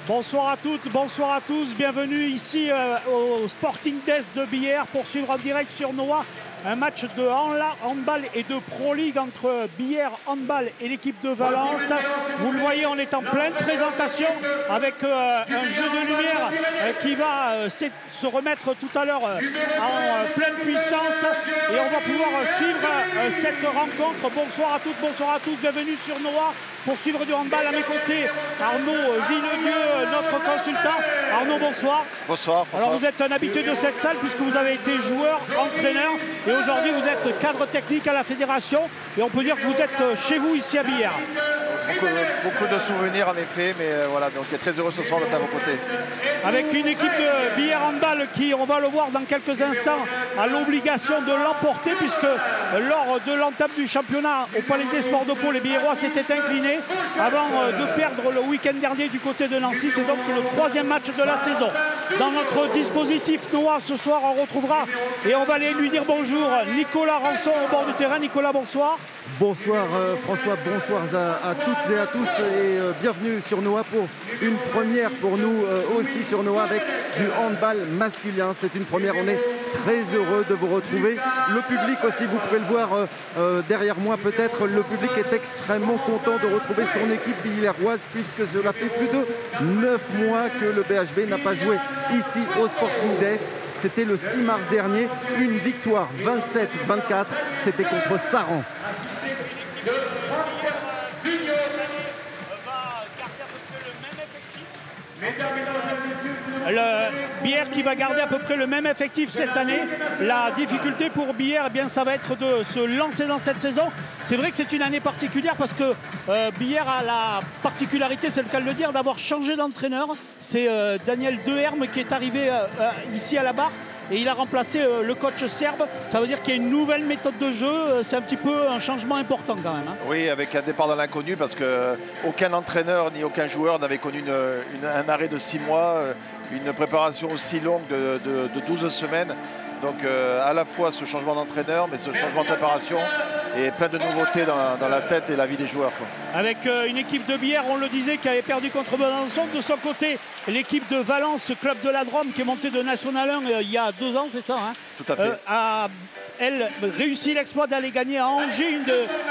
Bonsoir à toutes, bonsoir à tous, bienvenue ici au Sporting Desk de Billère pour suivre en direct sur Noah un match de handball et de Pro League entre Billère Handball et l'équipe de Valence. Vous le voyez, on est en pleine présentation avec un jeu de lumière qui va se remettre tout à l'heure en pleine puissance et on va pouvoir suivre cette rencontre. Bonsoir à toutes, bonsoir à tous, bienvenue sur Noah pour suivre du handball. À mes côtés, Arnaud Zinedieu, notre consultant. Arnaud, bonsoir. Bonsoir, François. Alors vous êtes un habitué de cette salle puisque vous avez été joueur, entraîneur et aujourd'hui vous êtes cadre technique à la fédération et on peut dire que vous êtes chez vous ici à Billère. Beaucoup de souvenirs en effet, mais voilà, donc très heureux ce soir d'être à vos côtés. Avec une équipe de Billère Handball qui, on va le voir dans quelques instants, a l'obligation de l'emporter puisque lors de l'entame du championnat au Palais des Sports de Pau, les Billérois s'étaient inclinés avant de perdre le week-end dernier du côté de Nancy. C'est donc le troisième match de la saison. Dans notre dispositif Noah, ce soir, on retrouvera et on va aller lui dire bonjour Nicolas Rançon au bord du terrain. Nicolas, bonsoir. Bonsoir François, bonsoir à toutes et à tous et bienvenue sur Noah pour une première pour nous aussi sur Noah avec du handball masculin. C'est une première, on est très heureux de vous retrouver. Le public aussi, vous pouvez le voir derrière moi peut-être, le public est extrêmement content de retrouver son équipe billéroise puisque cela fait plus de 9 mois que le BHB n'a pas joué ici au Sporting d'Est. C'était le 6 mars dernier, une victoire 27-24, c'était contre Saran. Le Billère qui va garder à peu près le même effectif cette année. La difficulté pour Billère, eh bien, ça va être de se lancer dans cette saison. C'est vrai que c'est une année particulière parce que Billère a la particularité, c'est le cas de le dire, d'avoir changé d'entraîneur. C'est Daniel Deherme qui est arrivé ici à la barre. Et il a remplacé le coach serbe. Ça veut dire qu'il y a une nouvelle méthode de jeu. C'est un petit peu un changement important quand même. Hein. Oui, avec un départ dans l'inconnu parce qu'aucun entraîneur ni aucun joueur n'avait connu un arrêt de 6 mois, une préparation aussi longue de 12 semaines. Donc à la fois ce changement d'entraîneur, mais ce changement de préparation et plein de nouveautés dans la tête et la vie des joueurs. Quoi. Avec une équipe de Billère, on le disait, qui avait perdu contre Besançon. De son côté, l'équipe de Valence, club de la Drôme, qui est montée de National 1 il y a 2 ans, c'est ça hein, tout à fait. A elle réussit l'exploit d'aller gagner à Angers, une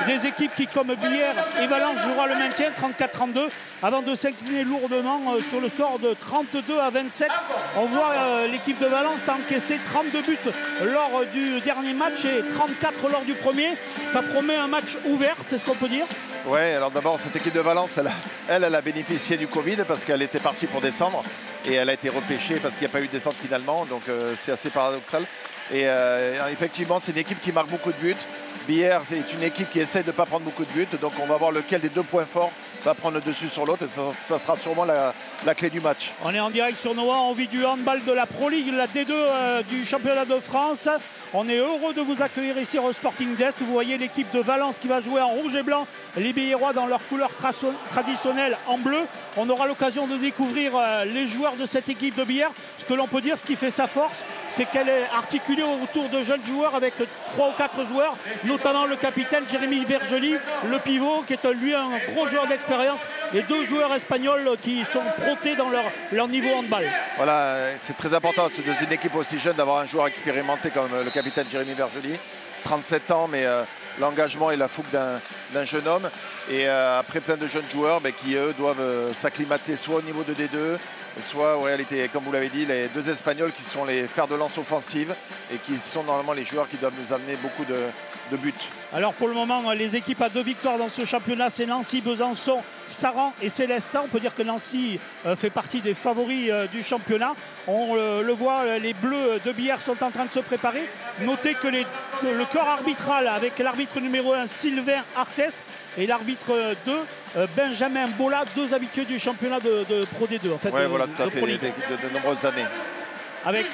des équipes qui, comme Billère et Valence, jouera le maintien 34-32 avant de s'incliner lourdement sur le score de 32-27. On voit l'équipe de Valence encaisser 32 buts lors du dernier match et 34 lors du premier. Ça promet un match ouvert, c'est ce qu'on peut dire. Oui, alors d'abord cette équipe de Valence, elle a bénéficié du Covid parce qu'elle était partie pour descendre et elle a été repêchée parce qu'il n'y a pas eu de descente finalement, donc c'est assez paradoxal. Et effectivement, c'est une équipe qui marque beaucoup de buts. Billère, c'est une équipe qui essaie de ne pas prendre beaucoup de buts, donc on va voir lequel des 2 points forts va prendre le dessus sur l'autre et ça sera sûrement la clé du match. On est en direct sur Noah, on vit du handball de la Pro League, la D2 du championnat de France. On est heureux de vous accueillir ici au Sporting d'Est. Vous voyez l'équipe de Valence qui va jouer en rouge et blanc, les Billérois dans leur couleur traditionnelle en bleu. On aura l'occasion de découvrir les joueurs de cette équipe de Billère. Ce que l'on peut dire, ce qui fait sa force, c'est qu'elle est articulée autour de jeunes joueurs avec 3 ou 4 joueurs, notamment le capitaine Jérémy Vergely, le pivot qui est lui un gros joueur d'expérience et 2 joueurs espagnols qui sont protés dans leur niveau handball. Voilà, c'est très important dans une équipe aussi jeune d'avoir un joueur expérimenté comme le capitaine Jérémy Vergely, 37 ans, mais l'engagement et la fougue d'un jeune homme. Et après plein de jeunes joueurs qui, eux, doivent s'acclimater soit au niveau de D2, soit en réalité, comme vous l'avez dit, les 2 Espagnols qui sont les fers de lance offensive et qui sont normalement les joueurs qui doivent nous amener beaucoup de buts. Alors pour le moment, les équipes à 2 victoires dans ce championnat, c'est Nancy, Besançon, Saran et Célestin. On peut dire que Nancy fait partie des favoris du championnat. On le voit, les Bleus de Billère sont en train de se préparer. Notez que le corps arbitral avec l'arbitre numéro 1, Sylvain Arthès, et l'arbitre 2, Benjamin Bola, 2 habitués du championnat de Pro D2. En fait, ouais, voilà, tout à fait, de nombreuses années. Avec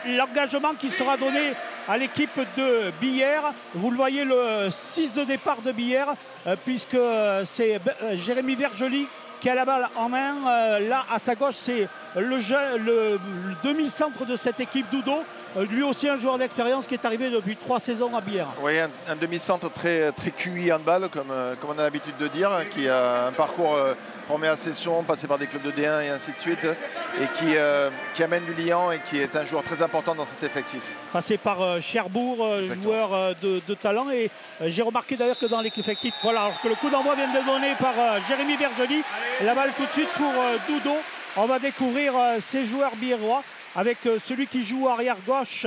l'engagement qui sera donné à l'équipe de Billère. Vous le voyez, le 6 de départ de Billère, puisque c'est Jérémy Vergely qui a la balle en main. Là, à sa gauche, c'est le demi-centre de cette équipe, Dudo. Lui aussi un joueur d'expérience qui est arrivé depuis 3 saisons à Billère. Oui, un demi-centre très QI handball, comme on a l'habitude de dire, qui a un parcours formé à Cesson, passé par des clubs de D1 et ainsi de suite, et qui amène du liant et qui est un joueur très important dans cet effectif. Passé par Cherbourg, joueur de talent. Et j'ai remarqué d'ailleurs que dans l'effectif, voilà, alors que le coup d'envoi vient de donner par Jérémy Vergely. La balle tout de suite pour Dudo. On va découvrir ces joueurs biérois avec celui qui joue arrière gauche,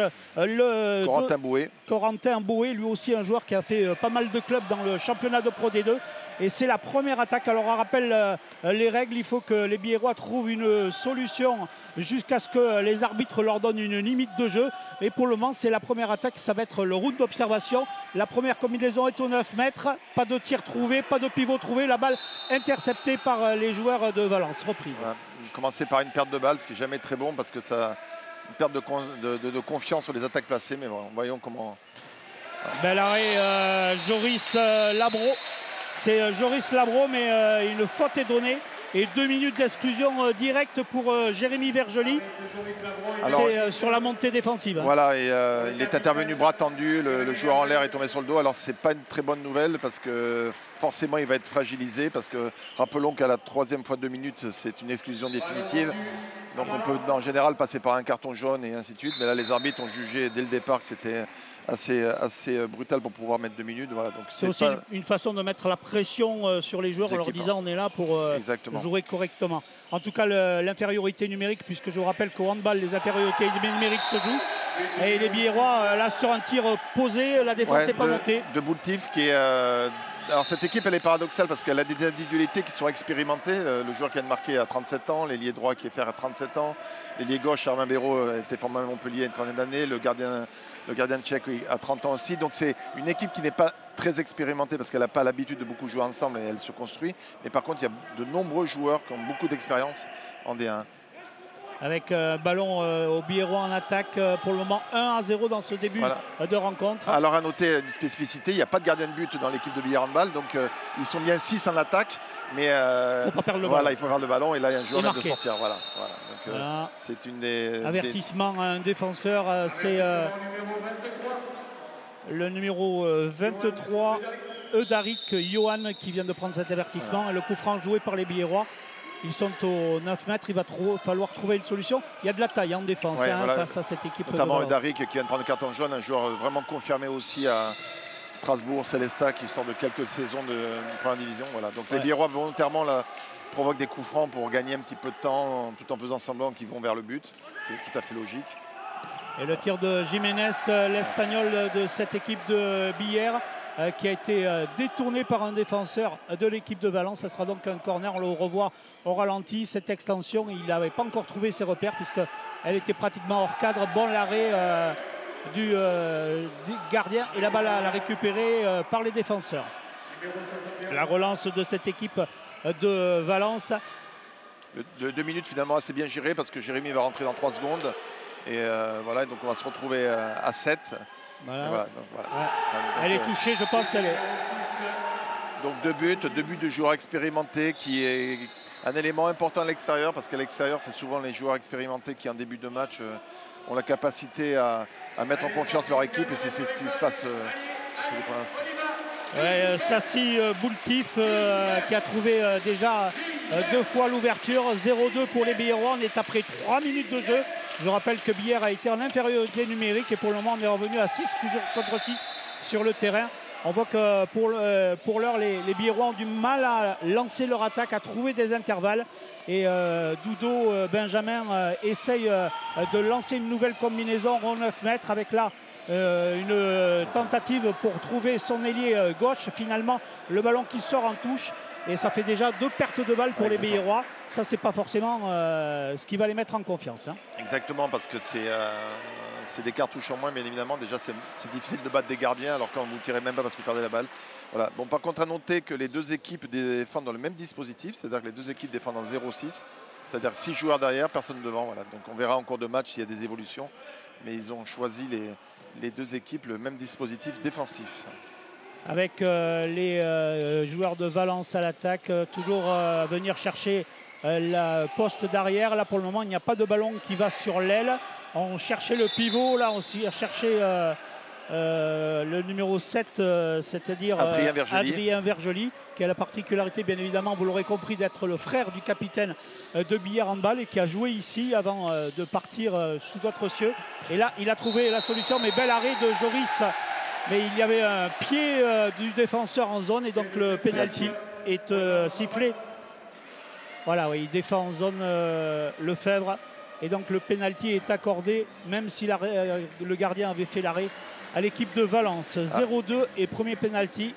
Corentin Boué, lui aussi un joueur qui a fait pas mal de clubs dans le championnat de Pro D2. Et c'est la première attaque. Alors on rappelle les règles, il faut que les Biérois trouvent une solution jusqu'à ce que les arbitres leur donnent une limite de jeu. Et pour le moment, c'est la première attaque, ça va être le round d'observation. La première combinaison est au 9 mètres, pas de tir trouvé, pas de pivot trouvé, la balle interceptée par les joueurs de Valence. Reprise. Voilà. Commencer par une perte de balle, ce qui n'est jamais très bon parce que ça une perte de confiance sur les attaques placées. Mais bon, voyons comment. Bel arrêt, Joris Labro. C'est Joris Labro, mais une faute est donnée. Et 2 minutes d'exclusion directe pour Jérémy Vergely. C'est sur la montée défensive. Voilà, et il est intervenu bras tendu, le joueur en l'air est tombé sur le dos. Alors c'est pas une très bonne nouvelle parce que forcément il va être fragilisé. Parce que rappelons qu'à la 3e fois de 2 minutes, c'est une exclusion définitive. Donc on peut en général passer par un carton jaune et ainsi de suite. Mais là les arbitres ont jugé dès le départ que c'était assez brutal pour pouvoir mettre 2 minutes. Voilà, donc c'est aussi une façon de mettre la pression sur les joueurs en leur disant on est là pour jouer correctement. En tout cas l'infériorité numérique, puisque je vous rappelle qu'au handball les infériorités numériques se jouent. Et les Biérois là sur un tir posé, la défense n'est pas montée. De Boultif qui est... Alors cette équipe elle est paradoxale parce qu'elle a des individualités qui sont expérimentées. Le joueur qui vient de marquer à 37 ans, l'ailier droit qui est fait à 37 ans, l'ailier gauche Armin Béraud était formé à Montpellier à une trentaine d'années, le gardien tchèque à 30 ans aussi. Donc c'est une équipe qui n'est pas très expérimentée parce qu'elle n'a pas l'habitude de beaucoup jouer ensemble et elle se construit. Mais par contre il y a de nombreux joueurs qui ont beaucoup d'expérience en D1. Avec ballon au Biérois en attaque pour le moment 1-0 dans ce début de rencontre. Alors à noter une spécificité, il n'y a pas de gardien de but dans l'équipe de Billère Handball, donc ils sont bien 6 en attaque, mais il faut pas perdre le ballon. Il faut perdre le ballon et là il y a un joueur vient de sortir. Donc c'est une des avertissement à un défenseur, c'est le numéro 23 Eudarik Johan qui vient de prendre cet avertissement et le coup franc joué par les Biérois. Ils sont au 9 mètres, il va falloir trouver une solution. Il y a de la taille en défense face à cette équipe. Notamment Eudarik qui vient de prendre le carton jaune, un joueur vraiment confirmé aussi à Strasbourg, Célestat qui sort de quelques saisons de première division. Voilà. Donc les Biérois volontairement provoquent des coups francs pour gagner un petit peu de temps tout en faisant semblant qu'ils vont vers le but. C'est tout à fait logique. Et le tir de Jiménez, l'Espagnol de cette équipe de Billère, qui a été détourné par un défenseur de l'équipe de Valence. Ça sera donc un corner, on le revoit au ralenti. Cette extension, il n'avait pas encore trouvé ses repères puisqu'elle était pratiquement hors cadre. Bon l'arrêt du gardien et la balle à la récupérer par les défenseurs. La relance de cette équipe de Valence. 2 minutes finalement assez bien gérées parce que Jérémy va rentrer dans 3 secondes. Et voilà, donc on va se retrouver à 7. Voilà. Elle est touchée, je pense. Donc 2 buts de joueurs expérimentés qui est un élément important à l'extérieur parce qu'à l'extérieur, c'est souvent les joueurs expérimentés qui en début de match ont la capacité à mettre en confiance leur équipe et c'est ce qui se passe sur ces déploiements. Sassi Boultif qui a trouvé déjà 2 fois l'ouverture. 0-2 pour les Biérois. On est après 3 minutes de jeu. Je rappelle que Billère a été en infériorité numérique et pour le moment on est revenu à 6 contre 6 sur le terrain. On voit que pour l'heure les Biérois ont du mal à lancer leur attaque, à trouver des intervalles. Et Dudo Benjamin essaye de lancer une nouvelle combinaison au 9 mètres avec là une tentative pour trouver son ailier gauche. Finalement le ballon qui sort en touche. Et ça fait déjà 2 pertes de balles pour les Biérois. Ça, c'est pas forcément ce qui va les mettre en confiance. Exactement, parce que c'est des cartouches en moins, bien évidemment. Déjà, c'est difficile de battre des gardiens, alors quand vous ne tirez même pas parce que vous perdez la balle. Voilà. Bon, par contre, à noter que les 2 équipes défendent dans le même dispositif, c'est-à-dire que les 2 équipes défendent en 0-6, c'est-à-dire 6 joueurs derrière, personne devant. Voilà. Donc, on verra en cours de match s'il y a des évolutions. Mais ils ont choisi les 2 équipes le même dispositif défensif. avec les joueurs de Valence à l'attaque, toujours venir chercher le poste d'arrière. Là pour le moment il n'y a pas de ballon qui va sur l'aile. On cherchait le pivot, là on cherchait le numéro 7, c'est-à-dire Adrien Vergely, qui a la particularité, bien évidemment, vous l'aurez compris, d'être le frère du capitaine de Billère Handball et qui a joué ici avant de partir sous d'autres cieux. Et là, il a trouvé la solution, mais bel arrêt de Joris. Mais il y avait un pied du défenseur en zone et donc le penalty est sifflé. Voilà, oui, il défend en zone Lefebvre. Et donc le penalty est accordé, même si le gardien avait fait l'arrêt à l'équipe de Valence. 0-2 et premier penalty.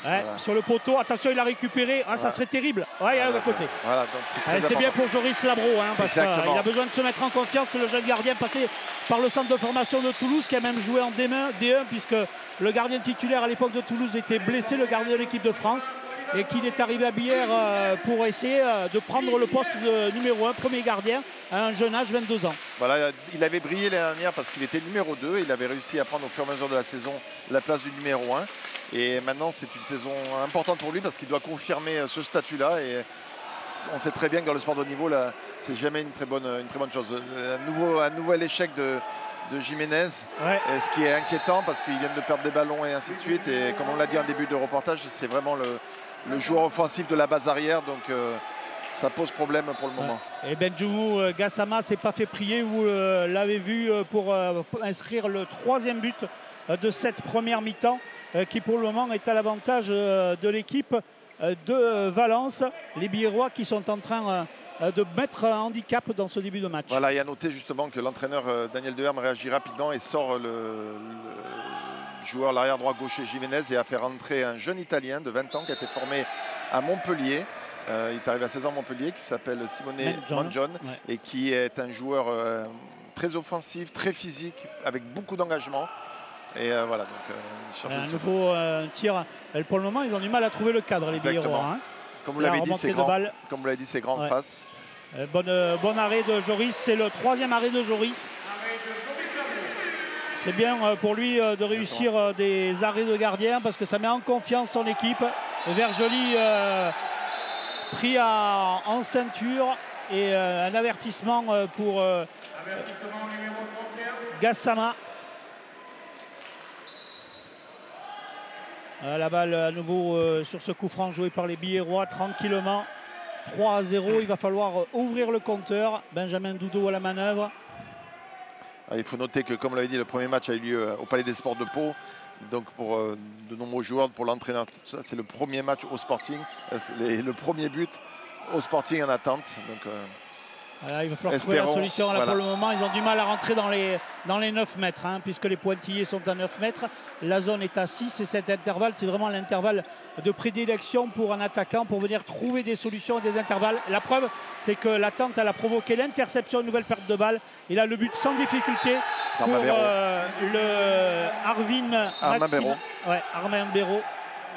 Ouais, voilà. Sur le poteau, attention, il a récupéré. Ah, ça serait terrible. Ouais, il y a de côté. Voilà, c'est bien pour Joris Labro, hein, parce qu'il a besoin de se mettre en confiance. Le jeune gardien passé par le centre de formation de Toulouse, qui a même joué en D1, puisque le gardien titulaire à l'époque de Toulouse était blessé, le gardien de l'équipe de France, et qu'il est arrivé à Billère pour essayer de prendre le poste de numéro 1, premier gardien, à un jeune âge, 22 ans. Voilà, il avait brillé l'année dernière parce qu'il était numéro 2. Il avait réussi à prendre au fur et à mesure de la saison la place du numéro 1. Et maintenant, c'est une saison importante pour lui parce qu'il doit confirmer ce statut-là. Et on sait très bien que dans le sport de haut niveau, c'est jamais une très bonne chose. Un nouvel échec de Jiménez, ce qui est inquiétant parce qu'ils viennent de perdre des ballons et ainsi de suite. Et comme on l'a dit en début de reportage, c'est vraiment le joueur offensif de la base arrière. Donc ça pose problème pour le moment. Et Benjoumou Gassama s'est pas fait prier. Vous l'avez vu pour inscrire le 3e but de cette première mi-temps, qui pour le moment est à l'avantage de l'équipe de Valence. Les Biérois qui sont en train de mettre un handicap dans ce début de match. Voilà, et à noter justement que l'entraîneur Daniel Deherme réagit rapidement et sort le joueur l'arrière droit gaucher Jiménez et a fait rentrer un jeune Italien de 20 ans qui a été formé à Montpellier. Il est arrivé à 16 ans à Montpellier, qui s'appelle Simone Mangione, et qui est un joueur très offensif, très physique, avec beaucoup d'engagement. Et voilà, donc un nouveau tir. Pour le moment, ils ont du mal à trouver le cadre, les Biérois. Hein. Comme vous l'avez dit, c'est grand de face. Bon arrêt de Joris, c'est le 3e arrêt de Joris. C'est bien pour lui de réussir des arrêts de gardien parce que ça met en confiance son équipe. Vergely pris en ceinture et un avertissement pour Gassama. La balle à nouveau sur ce coup franc joué par les Biérois tranquillement. 3-0, il va falloir ouvrir le compteur. Benjamin Doudou à la manœuvre. Il faut noter que, comme on l'avait dit, le premier match a eu lieu au Palais des Sports de Pau. Donc pour de nombreux joueurs, pour l'entraîneur, c'est le premier match au Sporting, le premier but au Sporting en attente. Donc, voilà, il va falloir trouver la solution. Là, pour le moment, ils ont du mal à rentrer dans les 9 mètres, hein, puisque les pointillés sont à 9 mètres. La zone est à 6 et cet intervalle, c'est vraiment l'intervalle de prédilection pour un attaquant pour venir trouver des solutions et des intervalles. La preuve, c'est que l'attente, elle a provoqué l'interception, une nouvelle perte de balle. Et là, le but sans difficulté pour le Armin Béraud.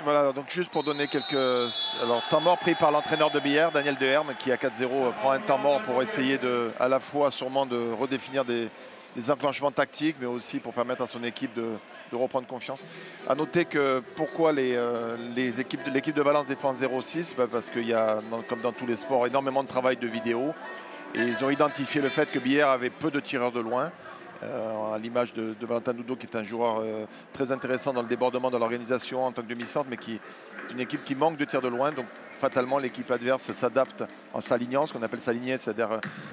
Voilà, donc juste pour donner quelques... Alors, temps mort pris par l'entraîneur de Billère, Daniel Deherme, qui à 4-0 prend un temps mort pour essayer à la fois sûrement de redéfinir des enclenchements tactiques, mais aussi pour permettre à son équipe de reprendre confiance. À noter que pourquoi l'équipe de Valence défend 0-6, parce qu'il y a, comme dans tous les sports, énormément de travail de vidéo. Et ils ont identifié le fait que Billère avait peu de tireurs de loin. À l'image de Valentin Doudou, qui est un joueur très intéressant dans le débordement de l'organisation en tant que demi-centre, mais qui est une équipe qui manque de tirs de loin. Donc fatalement, l'équipe adverse s'adapte en s'alignant, ce qu'on appelle s'aligner, c'est-à-dire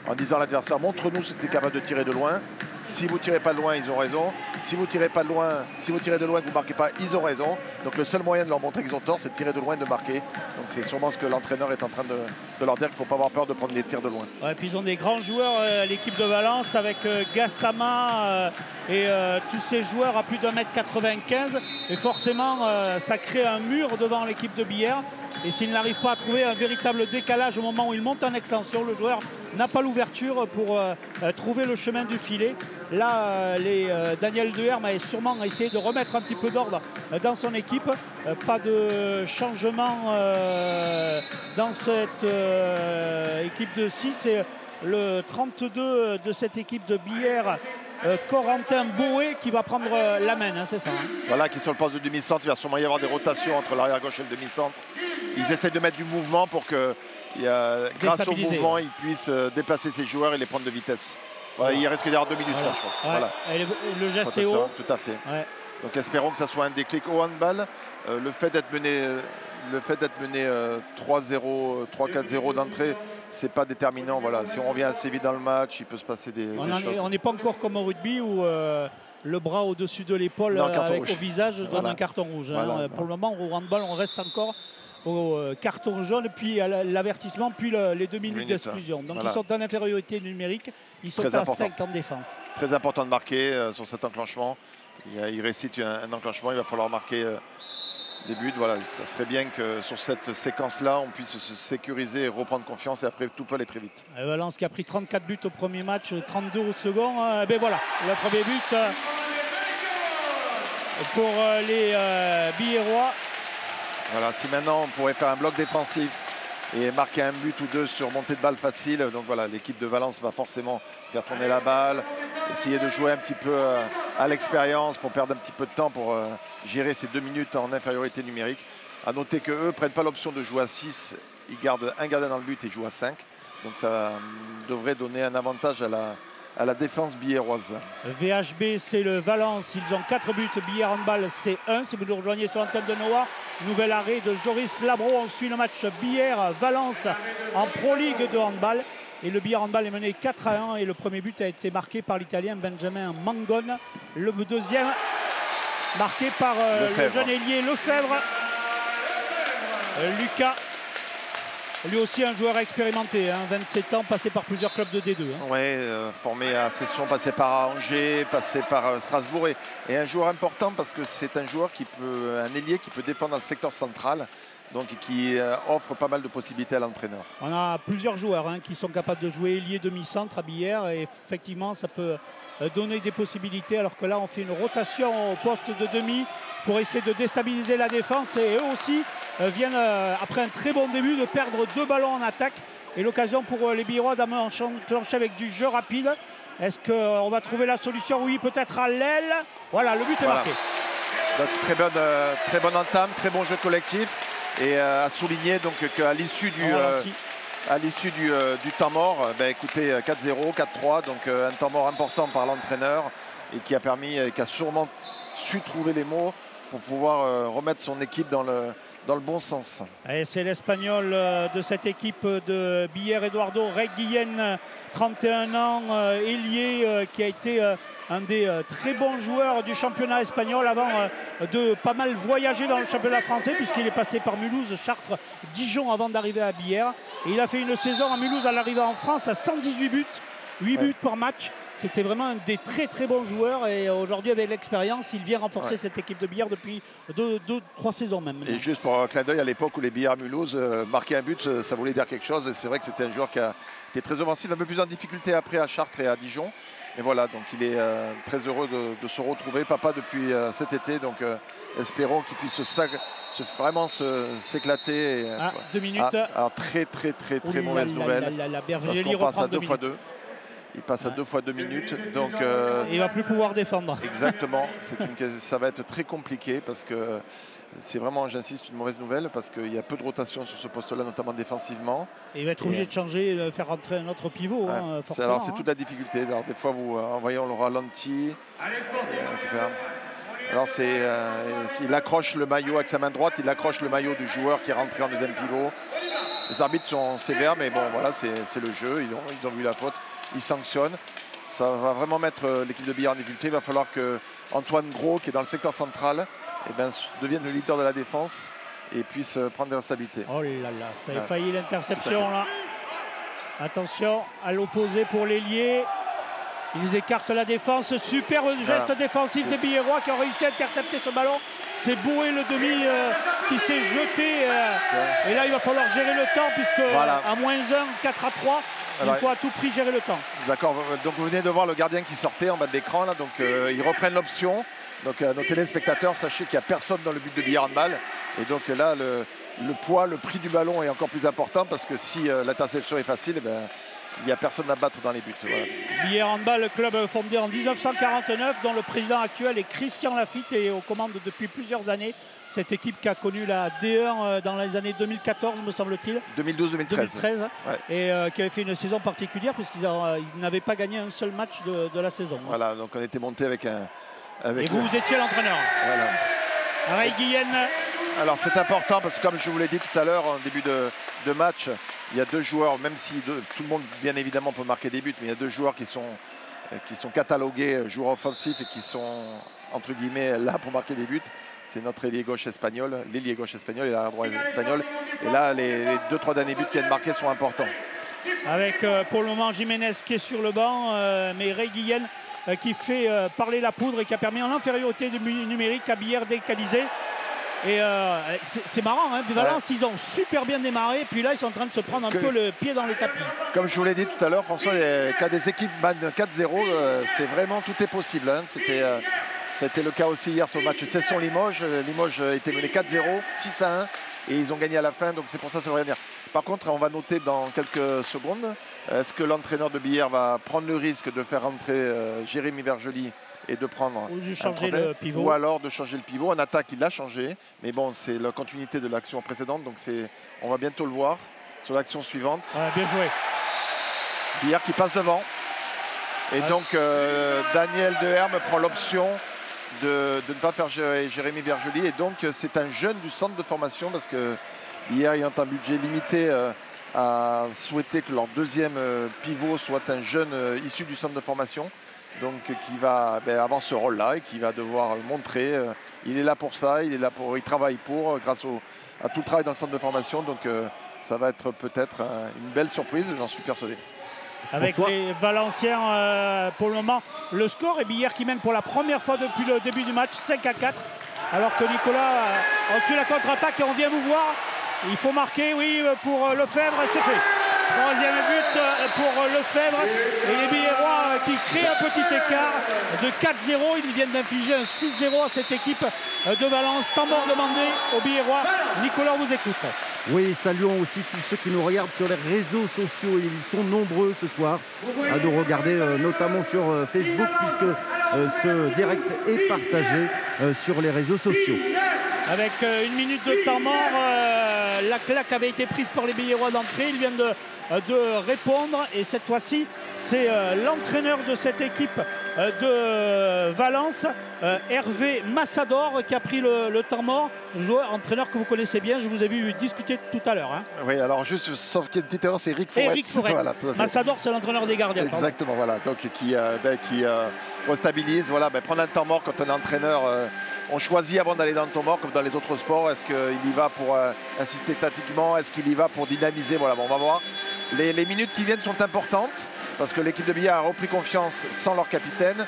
en disant à l'adversaire, montre-nous si tu es capable de tirer de loin. Si vous ne tirez pas de loin, ils ont raison. Si vous tirez pas de loin, si vous tirez de loin et que vous ne marquez pas, ils ont raison. Donc le seul moyen de leur montrer qu'ils ont tort, c'est de tirer de loin et de marquer. Donc c'est sûrement ce que l'entraîneur est en train de leur dire, qu'il ne faut pas avoir peur de prendre des tirs de loin. Ouais, puis ils ont des grands joueurs, l'équipe de Valence, avec Gassama et tous ces joueurs à plus d'1m95. Et forcément, ça crée un mur devant l'équipe de Billère. Et s'il n'arrive pas à trouver un véritable décalage au moment où il monte en extension, le joueur n'a pas l'ouverture pour trouver le chemin du filet. Là, Daniel Deherme a sûrement essayé de remettre un petit peu d'ordre dans son équipe. Pas de changement dans cette équipe de 6. Et le 32 de cette équipe de Billère Corentin Boé qui va prendre la main, hein, c'est ça. Hein. Voilà, qui est sur le poste de demi-centre. Il va sûrement y avoir des rotations entre l'arrière gauche et le demi-centre. Ils essaient de mettre du mouvement pour que, grâce au mouvement, ils puissent déplacer ces joueurs et les prendre de vitesse. Voilà, il risque d'y avoir 2 minutes là, je pense. Ouais. Voilà. Et le geste est haut. Tout à fait. Ouais. Donc espérons que ça soit un déclic au handball. Le fait d'être mené 3-0, 3-4-0 d'entrée, c'est pas déterminant. Voilà. Si on revient assez vite dans le match, il peut se passer des choses. On n'est pas encore comme au rugby où le bras au-dessus de l'épaule avec au visage donne un carton rouge. Voilà, hein. Pour le moment, au handball, on reste encore au carton jaune, puis à l'avertissement, puis les 2 minutes d'exclusion. Donc ils sont en infériorité numérique, ils sont à 5 en défense. Très important de marquer sur cet enclenchement. Il récite un enclenchement, il va falloir marquer des buts. Voilà, ça serait bien que sur cette séquence-là, on puisse se sécuriser et reprendre confiance et après tout peut aller très vite. Valence qui a pris 34 buts au premier match, 32 au second. Ben voilà, le premier but pour les Biérois. Voilà, si maintenant on pourrait faire un bloc défensif et marquer un but ou deux sur montée de balle facile, donc voilà, l'équipe de Valence va forcément faire tourner la balle, essayer de jouer un petit peu à l'expérience pour perdre un petit peu de temps pour gérer ces 2 minutes en infériorité numérique. À noter qu'eux ne prennent pas l'option de jouer à 6, ils gardent un gardien dans le but et jouent à 5. Donc ça devrait donner un avantage à la défense biéroise. VHB, c'est le Valence. Ils ont 4 buts. Billère Handball, c'est 1. Si vous nous rejoignez sur l'antenne de Noah, nouvel arrêt de Joris Labro. On suit le match Billère-Valence en Pro League de handball. Et le Billère Handball est mené 4-1. Et le premier but a été marqué par l'Italien Benjamin Mangone. Le deuxième marqué par le jeune ailier Lefebvre. Lucas. Lui aussi un joueur expérimenté, hein, 27 ans, passé par plusieurs clubs de D2. Hein. Oui, formé à Cesson, passé par Angers, passé par Strasbourg. Et un joueur important parce que c'est un joueur un ailier qui peut défendre dans le secteur central. Donc qui offre pas mal de possibilités à l'entraîneur. On a plusieurs joueurs hein, qui sont capables de jouer ailier demi-centre à Billère. Et effectivement, ça peut donner des possibilités. Alors que là, on fait une rotation au poste de demi pour essayer de déstabiliser la défense. Et eux aussi viennent, après un très bon début, de perdre 2 ballons en attaque. Et l'occasion pour les Biérois d'enclencher avec du jeu rapide. Est-ce qu'on va trouver la solution? Oui, peut-être à l'aile. Voilà, le but est marqué. Donc, très bonne entame, très bon jeu collectif. Et à souligner donc qu'à l'issue du temps mort, écoutez, 4-0, 4-3, donc un temps mort important par l'entraîneur et qui a sûrement su trouver les mots pour pouvoir remettre son équipe dans le bon sens. Et c'est l'Espagnol de cette équipe de Billère, Eduardo Reguillen, 31 ans, ailier, qui a été un des très bons joueurs du championnat espagnol avant de pas mal voyager dans le championnat français puisqu'il est passé par Mulhouse, Chartres, Dijon avant d'arriver à Billère. Et il a fait une saison à Mulhouse à l'arrivée en France à 118 buts, 8 buts par match. C'était vraiment un des très très bons joueurs et aujourd'hui avec l'expérience, il vient renforcer cette équipe de Billère depuis 2-3 saisons même. Maintenant. Et juste pour un clin d'œil, à l'époque où les Billère Mulhouse marquaient un but, ça voulait dire quelque chose. Et c'est vrai que c'était un joueur qui a été très offensif, un peu plus en difficulté après à Chartres et à Dijon. Et voilà, donc il est très heureux de se retrouver, papa depuis cet été. Donc espérons qu'il puisse vraiment s'éclater. 2 minutes. Très mauvaise nouvelle. Parce qu'on passe à 2 x 2. Il passe à 2 fois 2 minutes. Donc, il ne va plus pouvoir défendre. Exactement. Ça va être très compliqué parce que c'est vraiment, j'insiste, une mauvaise nouvelle parce qu'il y a peu de rotation sur ce poste-là, notamment défensivement. Et il va être obligé de changer, de faire rentrer un autre pivot. Hein, forcément. Alors c'est toute la difficulté. Alors, des fois, vous en voyant le ralenti. Alors il accroche le maillot avec sa main droite, il accroche le maillot du joueur qui est rentré en deuxième pivot. Les arbitres sont sévères, mais bon, voilà, c'est le jeu. Ils ont vu la faute. Ils sanctionnent. Ça va vraiment mettre l'équipe de Billère en difficulté. Il va falloir que Antoine Gros, qui est dans le secteur central, devienne le leader de la défense et puisse prendre des responsabilités. Oh là là, ça a failli l'interception là. Attention à l'opposé pour l'ailier. Ils écartent la défense. Super geste défensif des Billérois qui ont réussi à intercepter ce ballon. C'est Boé le demi qui s'est jeté. Et là, il va falloir gérer le temps puisque à -1, 4-3. Il faut à tout prix gérer le temps. D'accord. Donc vous venez de voir le gardien qui sortait en bas de l'écran. Donc ils reprennent l'option. Donc nos téléspectateurs, sachez qu'il n'y a personne dans le but de Billère Handball. Et donc là, le poids, le prix du ballon est encore plus important parce que si l'interception est facile, il n'y a personne à battre dans les buts. Voilà. Billère Handball, club fondé en 1949, dont le président actuel est Christian Lafitte et aux commandes depuis plusieurs années. Cette équipe qui a connu la D1 dans les années 2014, me semble-t-il. 2012-2013. Ouais. Et qui avait fait une saison particulière puisqu'ils n'avaient pas gagné un seul match de la saison. Voilà, donc on était monté avec un... Et vous étiez l'entraîneur. Voilà. Ray Guillen. Alors c'est important parce que comme je vous l'ai dit tout à l'heure en début de match, il y a deux joueurs, même si tout le monde bien évidemment peut marquer des buts, mais il y a deux joueurs qui sont catalogués joueurs offensifs et qui sont entre guillemets là pour marquer des buts. C'est notre ailier gauche espagnol et l'arrière droit espagnol. Et là les 2-3 derniers buts qui viennent marquer sont importants. Avec pour le moment Jiménez qui est sur le banc, mais Ray Guillen qui fait parler la poudre et qui a permis en infériorité numérique à Billère d'égaliser. Et c'est marrant, hein, Valence, ils ont super bien démarré, puis là ils sont en train de se prendre un peu le pied dans les tapis. Comme je vous l'ai dit tout à l'heure, François, quand des équipes mènent 4-0, c'est vraiment tout est possible. Hein. C'était le cas aussi hier sur le match Cesson-Limoges. Limoges était mené 4-0, 6-1 et ils ont gagné à la fin, donc c'est pour ça que ça veut rien dire. Par contre, on va noter dans quelques secondes, est-ce que l'entraîneur de Billère va prendre le risque de faire rentrer Jérémy Vergely et de prendre le pivot. Ou alors de changer le pivot. En attaque, il l'a changé. Mais bon, c'est la continuité de l'action précédente. Donc on va bientôt le voir sur l'action suivante. Bien joué. Billère qui passe devant. Et donc, Daniel Deherme prend l'option de ne pas faire Jérémy Vergely. Et donc, c'est un jeune du centre de formation parce que Billère, ayant un budget limité, a souhaité que leur deuxième pivot soit un jeune issu du centre de formation. Donc qui va avoir ce rôle-là et qui va devoir montrer. Il est là pour ça, il travaille grâce à tout le travail dans le centre de formation. Donc ça va être peut-être une belle surprise, j'en suis persuadé. Avec les Valenciens, pour le moment, le score est Billère qui mène pour la première fois depuis le début du match, 5-4. Alors que Nicolas a suit la contre-attaque et on vient vous voir. Il faut marquer, oui, pour Lefebvre, c'est fait. Troisième but pour Lefebvre et les Billérois qui créent un petit écart de 4-0. Ils viennent d'infliger un 6-0 à cette équipe de Valence. Temps mort demandé aux Billérois. Nicolas, on vous écoute. Oui, saluons aussi tous ceux qui nous regardent sur les réseaux sociaux. Ils sont nombreux ce soir à nous regarder, notamment sur Facebook, puisque ce direct est partagé sur les réseaux sociaux. Avec une minute de temps mort, la claque avait été prise par les Billérois d'entrée. Ils viennent de répondre et cette fois-ci, c'est l'entraîneur de cette équipe de Valence, Hervé Massador, qui a pris le temps mort. Entraîneur que vous connaissez bien, je vous ai vu discuter tout à l'heure. Hein. Oui, alors juste, sauf qu'il y a une petite erreur, c'est Eric Fouretz. Voilà, Massador, c'est l'entraîneur des gardiens. Exactement, voilà. Donc qui restabilise, prendre un temps mort quand on est entraîneur. On choisit avant d'aller dans le temps mort, comme dans les autres sports. Est-ce qu'il y va pour insister tactiquement? Est-ce qu'il y va pour dynamiser? Voilà, on va voir. Les minutes qui viennent sont importantes parce que l'équipe de Billère a repris confiance sans leur capitaine.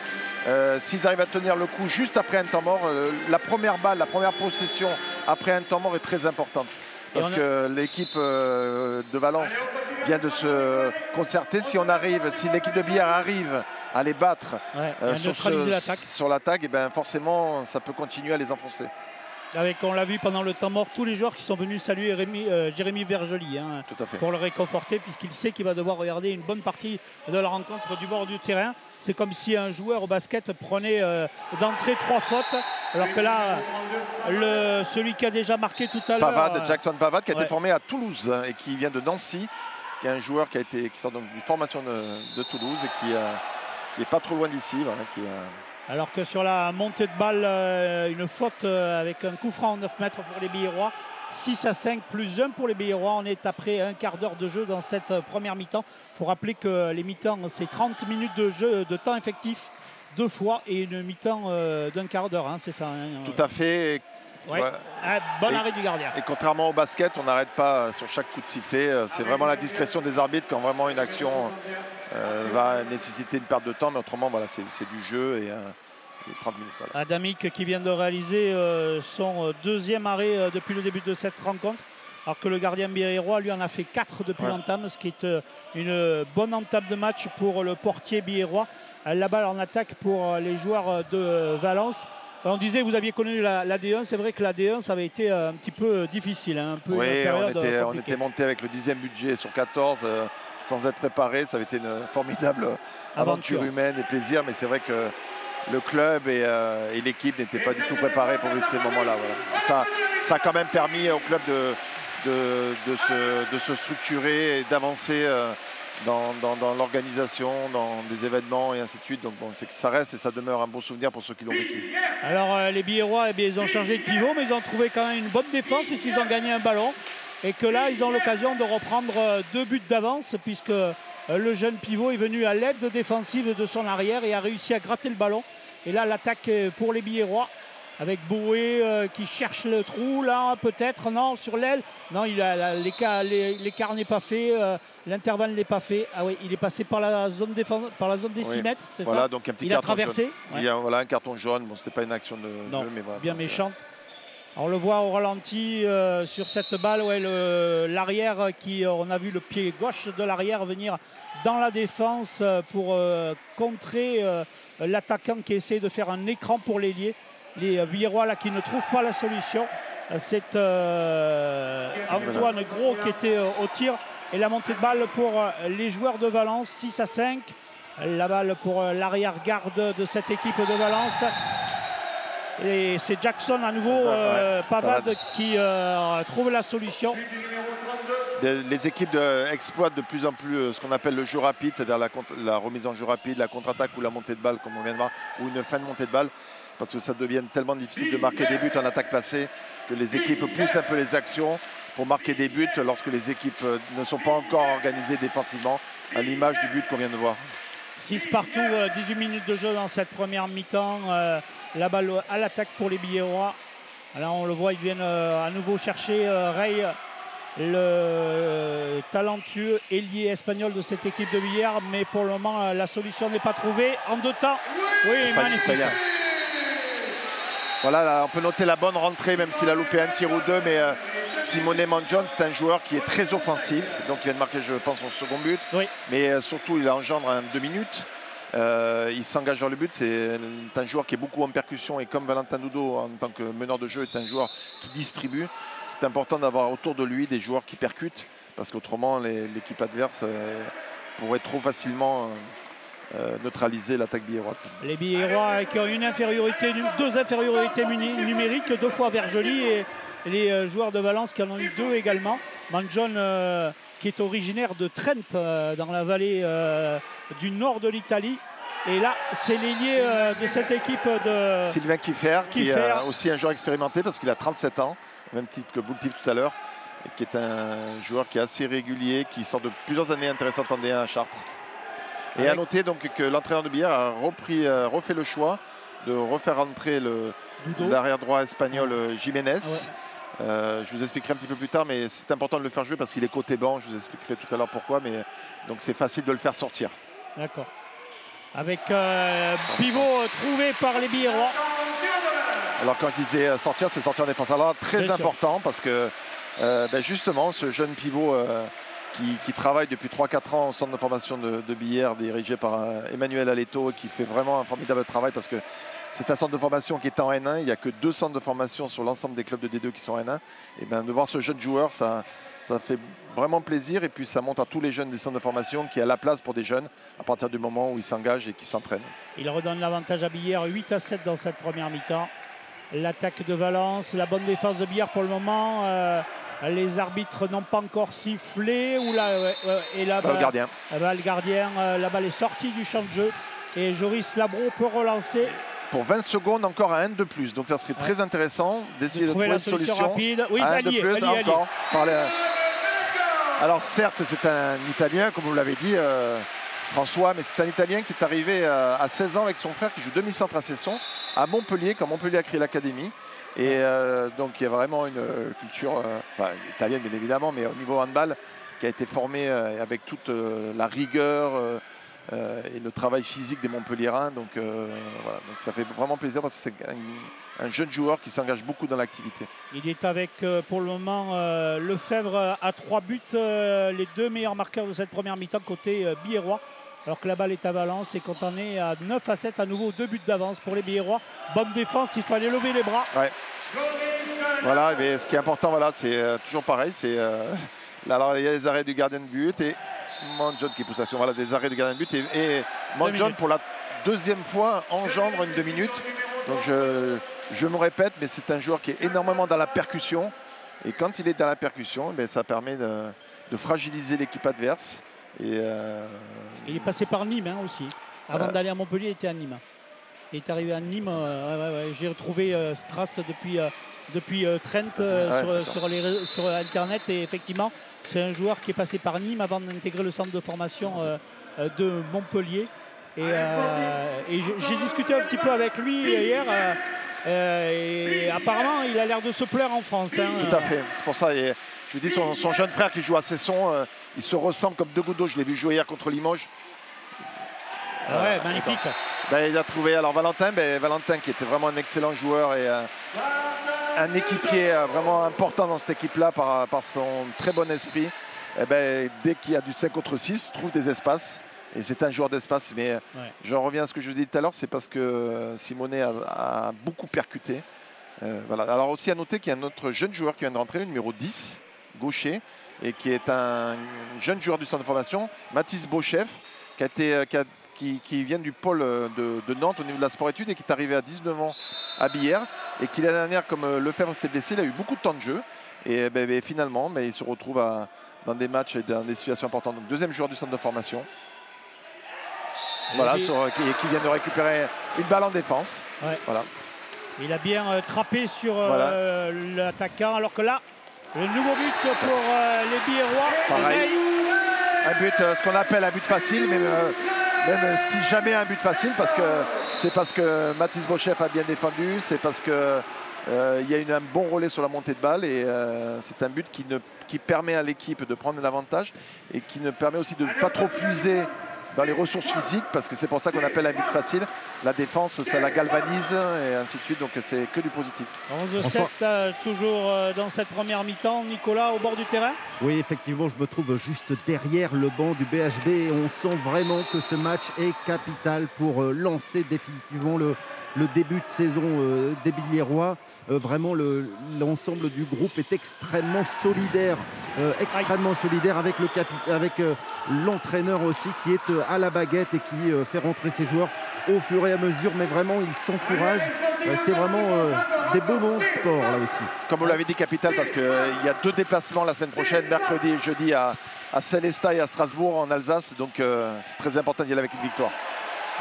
S'ils arrivent à tenir le coup juste après un temps mort, la première balle, la première possession après un temps mort est très importante. Parce que l'équipe de Valence vient de se concerter. Si l'équipe de Billère arrive à les battre sur l'attaque, et forcément, ça peut continuer à les enfoncer. On l'a vu pendant le temps mort, tous les joueurs qui sont venus saluer Jérémy Vergely pour le réconforter, puisqu'il sait qu'il va devoir regarder une bonne partie de la rencontre du bord du terrain. C'est comme si un joueur au basket prenait d'entrée 3 fautes, alors que là, celui qui a déjà marqué tout à l'heure... Jackson Pavad, qui a été formé à Toulouse et qui vient de Nancy, qui est un joueur qui sort d'une formation de Toulouse et qui n'est pas trop loin d'ici. Voilà, Alors que sur la montée de balle, une faute avec un coup franc en 9 mètres pour les Billérois. 6-5 plus 1 pour les Billérois. On est après un quart d'heure de jeu dans cette première mi-temps. Il faut rappeler que les mi-temps, c'est 30 minutes de jeu, de temps effectif, 2 fois, et une mi-temps d'un quart d'heure. Hein, c'est ça. Hein. Tout à fait. Ouais. Bon arrêt du gardien. Et contrairement au basket, on n'arrête pas sur chaque coup de sifflet. C'est vraiment la discrétion des arbitres quand vraiment une action va nécessiter une perte de temps. Mais autrement, voilà, c'est du jeu et 30 minutes. Voilà. Adamic qui vient de réaliser son deuxième arrêt depuis le début de cette rencontre. Alors que le gardien biérois, lui, en a fait 4 depuis l'entame, ce qui est une bonne entame de match pour le portier biérois. La balle en attaque pour les joueurs de Valence. On disait vous aviez connu la D1, c'est vrai que la D1 ça avait été un petit peu difficile, hein, un peu oui, une période on était monté avec le 10e budget sur 14 sans être préparé. Ça avait été une formidable aventure humaine et plaisir, mais c'est vrai que le club et l'équipe n'étaient pas du tout préparés pour vivre ces moments-là. Voilà. Ça a quand même permis au club de se structurer et d'avancer dans l'organisation, dans des événements et ainsi de suite. Donc bon, c'est que ça reste et ça demeure un bon souvenir pour ceux qui l'ont vécu. Alors les Biérois, eh bien, ils ont changé de pivot, mais ils ont trouvé quand même une bonne défense puisqu'ils ont gagné un ballon. Et que là, ils ont l'occasion de reprendre 2 buts d'avance puisque le jeune pivot est venu à l'aide défensive de son arrière et a réussi à gratter le ballon. Et là, l'attaque pour les Biérois avec Boué qui cherche le trou, là, peut-être, non, sur l'aile. Non, l'écart n'est pas fait, l'intervalle n'est pas fait. Ah oui, il est passé par la zone des 6 mètres, c'est voilà, ça donc un petit il a traversé. Ouais. Il y a voilà, un carton jaune, bon, c'était pas une action de non, jeu, mais voilà. Bien méchante. On le voit au ralenti sur cette balle, ouais, l'arrière on a vu le pied gauche de l'arrière venir dans la défense pour contrer l'attaquant qui essaie de faire un écran pour l'ailier. Les Biérois là qui ne trouvent pas la solution. C'est Antoine Gros qui était au tir et la montée de balle pour les joueurs de Valence, 6-5. La balle pour l'arrière-garde de cette équipe de Valence. Et c'est Jackson à nouveau, Pavade qui trouve la solution. Les équipes exploitent de plus en plus ce qu'on appelle le jeu rapide, c'est-à-dire la remise en jeu rapide, la contre-attaque ou la montée de balle, comme on vient de voir, ou une fin de montée de balle, parce que ça devient tellement difficile de marquer des buts en attaque placée que les équipes poussent un peu les actions pour marquer des buts lorsque les équipes ne sont pas encore organisées défensivement, à l'image du but qu'on vient de voir. 6 partout, 18 minutes de jeu dans cette première mi-temps. La balle à l'attaque pour les Biérois. Alors on le voit, ils viennent à nouveau chercher Rey, le talentueux ailier espagnol de cette équipe de Billard, mais pour le moment la solution n'est pas trouvée. En 2 temps, oui, magnifique. Voilà, là, on peut noter la bonne rentrée, même s'il a loupé un tir ou 2, mais Simone Mangione, c'est un joueur qui est très offensif, donc il vient de marquer, je pense, son second but, oui. Mais surtout il engendre en 2 minutes. Il s'engage vers le but, c'est un joueur qui est beaucoup en percussion et comme Valentin Dudot en tant que meneur de jeu est un joueur qui distribue, c'est important d'avoir autour de lui des joueurs qui percutent parce qu'autrement l'équipe adverse pourrait trop facilement neutraliser l'attaque biéroise. Les Biérois qui ont 2 infériorités numériques, 2 fois Vergely et les joueurs de Valence qui en ont eu 2 également. Mangione qui est originaire de Trent dans la vallée du nord de l'Italie. Et là, c'est l'ailier de cette équipe de Sylvain Kiffer, qui est aussi un joueur expérimenté parce qu'il a 37 ans, même titre que Boultif tout à l'heure, et qui est un joueur qui est assez régulier, qui sort de plusieurs années intéressantes en D1 à Chartres. Et à noter donc que l'entraîneur de Billard a refait le choix de refaire entrer l'arrière droit espagnol Jiménez. Je vous expliquerai un petit peu plus tard, mais c'est important de le faire jouer parce qu'il est côté banc. Je vous expliquerai tout à l'heure pourquoi, mais donc c'est facile de le faire sortir. D'accord. Avec pivot trouvé par les Biérois. Alors quand je disais sortir, c'est sortir en défense. Alors très important parce que justement ce jeune pivot qui travaille depuis 3-4 ans au centre de formation de Billard dirigé par Emmanuel Aleto qui fait vraiment un formidable travail parce que c'est un centre de formation qui est en N1. Il n'y a que 2 centres de formation sur l'ensemble des clubs de D2 qui sont en N1. Et bien de voir ce jeune joueur, ça fait vraiment plaisir. Et puis ça montre à tous les jeunes des centres de formation qu'il y a la place pour des jeunes à partir du moment où ils s'engagent et qu'ils s'entraînent. Il redonne l'avantage à Billard, 8-7 dans cette première mi-temps. L'attaque de Valence, la bonne défense de Billard pour le moment. Les arbitres n'ont pas encore sifflé. Et là, le gardien. Le gardien, la balle est sortie du champ de jeu. Et Joris Labro peut relancer. Pour 20 secondes, encore un de plus. Donc ça serait très intéressant d'essayer de trouver une solution rapide. Oui, un de plus, encore. Alors certes, c'est un Italien, comme vous l'avez dit, François, mais c'est un Italien qui est arrivé à 16 ans avec son frère qui joue demi-centre à Cesson, à Montpellier, quand Montpellier a créé l'académie. Et donc il y a vraiment une culture italienne bien évidemment, mais au niveau handball qui a été formé avec toute la rigueur et le travail physique des Montpelliérains. Donc voilà, donc ça fait vraiment plaisir parce que c'est un jeune joueur qui s'engage beaucoup dans l'activité. Il est avec pour le moment Lefebvre à 3 buts, les 2 meilleurs marqueurs de cette première mi-temps côté biérois. alors que la balle est à Valence et qu'on en est à 9-7 à nouveau, 2 buts d'avance pour les Biérois. Bonne défense, il fallait lever les bras. Ouais. Voilà, mais ce qui est important, voilà, c'est toujours pareil. Alors il y a les arrêts du gardien de but et Monjon qui pousse l'action. Voilà, des arrêts du gardien de but et Monjon pour la deuxième fois engendre une 2 minutes. Donc je me répète, mais c'est un joueur qui est énormément dans la percussion. Et quand il est dans la percussion, ça permet de fragiliser l'équipe adverse. Et il est passé par Nîmes aussi. Avant d'aller à Montpellier, il était à Nîmes. Il est arrivé à Nîmes. J'ai retrouvé Strass depuis Trent sur Internet. Et effectivement, c'est un joueur qui est passé par Nîmes avant d'intégrer le centre de formation de Montpellier. Et j'ai discuté un petit peu avec lui hier. Et apparemment, il a l'air de se plaire en France. Tout à fait. C'est pour ça. Et je dis, son jeune frère qui joue à Cesson, il se ressemble comme 2 gouttes d'eau. Je l'ai vu jouer hier contre Limoges. Ouais, magnifique. Il a trouvé alors Valentin qui était vraiment un excellent joueur et un équipier vraiment important dans cette équipe-là par son très bon esprit. Dès qu'il y a du 5 contre 6, trouve des espaces. Et c'est un joueur d'espace, mais j'en reviens à ce que je vous dis tout à l'heure, c'est parce que Simonet a beaucoup percuté. Voilà. Alors aussi à noter qu'il y a un autre jeune joueur qui vient de rentrer, le numéro 10, gaucher, et qui est un jeune joueur du centre de formation, Mathis Beauchef, qui vient du pôle de Nantes au niveau de la sport-études et qui est arrivé à 19 ans à Billère et qui l'année dernière, comme Lefebvre s'était blessé, il a eu beaucoup de temps de jeu et finalement il se retrouve dans des matchs et dans des situations importantes. Donc deuxième joueur du centre de formation. Voilà, qui vient de récupérer une balle en défense. Ouais. Voilà. Il a bien trappé sur l'attaquant, alors que là, le nouveau but pour les Biérois. Pareil. Un but, ce qu'on appelle un but facile, même si jamais un but facile, parce que Mathis Beauchef a bien défendu, c'est parce que il y a eu un bon relais sur la montée de balle et c'est un but qui permet à l'équipe de prendre l'avantage et qui ne permet aussi de ne pas trop puiser dans les ressources physiques, parce que c'est pour ça qu'on appelle un but facile. La défense, ça la galvanise et ainsi de suite, donc c'est que du positif. 11-7 toujours dans cette première mi-temps. Nicolas, au bord du terrain. Oui, effectivement, je me trouve juste derrière le banc du BHB et on sent vraiment que ce match est capital pour lancer définitivement le début de saison des Biérois. Vraiment, l'ensemble du groupe est extrêmement solidaire avec l'entraîneur aussi qui est à la baguette et qui fait rentrer ses joueurs au fur et à mesure. Mais vraiment, ils s'encouragent. C'est vraiment des beaux moments de sport là aussi. Comme vous l'avez dit, capital, parce qu'il y a 2 déplacements la semaine prochaine, mercredi et jeudi à Célestat et à Strasbourg en Alsace. Donc c'est très important d'y aller avec une victoire.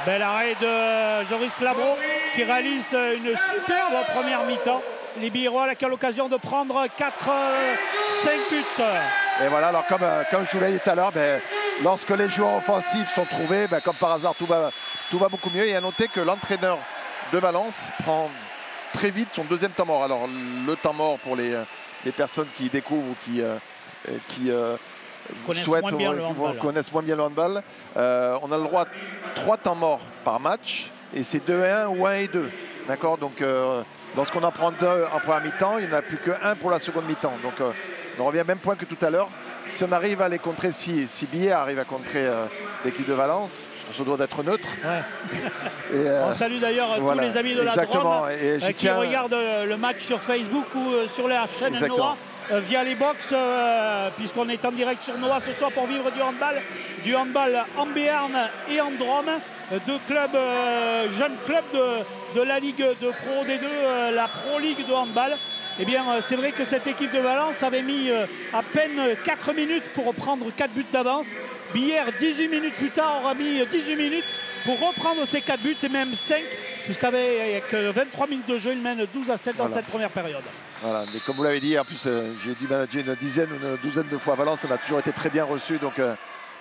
Bel arrêt de Joris Labro qui réalise une superbe première mi-temps. Les Biérois qui ont l'occasion de prendre 4-5 buts. Et voilà, alors comme je vous l'ai dit tout à l'heure, lorsque les joueurs offensifs sont trouvés, comme par hasard, tout va beaucoup mieux. Et à noter que l'entraîneur de Valence prend très vite son deuxième temps mort. Alors le temps mort pour les personnes qui découvrent ou qui connaissent moins bien le handball. On a le droit à 3 temps morts par match et c'est 2-1 ou 1-2. D'accord, donc lorsqu'on en prend 2 en première mi-temps, il n'y en a plus que 1 pour la seconde mi-temps. Donc on revient au même point que tout à l'heure. Si on arrive à les contrer, si Billère arrive à contrer l'équipe de Valence, on se doit d'être neutre. Ouais. On salue d'ailleurs tous les amis de la Drôme qui regardent le match sur Facebook ou sur la chaîne Noah. Via les box, puisqu'on est en direct sur Noah ce soir pour vivre du handball en Béarn et en Drôme, 2 clubs, jeunes clubs de la Ligue de Pro D2, la Pro League de handball. Eh bien, c'est vrai que cette équipe de Valence avait mis à peine 4 minutes pour prendre 4 buts d'avance. Billère, 18 minutes plus tard, aura mis 18 minutes pour reprendre ces 4 buts et même 5, puisqu'avec 23 minutes de jeu, il mène 12-7 dans cette première période. Voilà, mais comme vous l'avez dit, en plus, j'ai dû manager une dizaine ou une douzaine de fois à Valence. On a toujours été très bien reçus, donc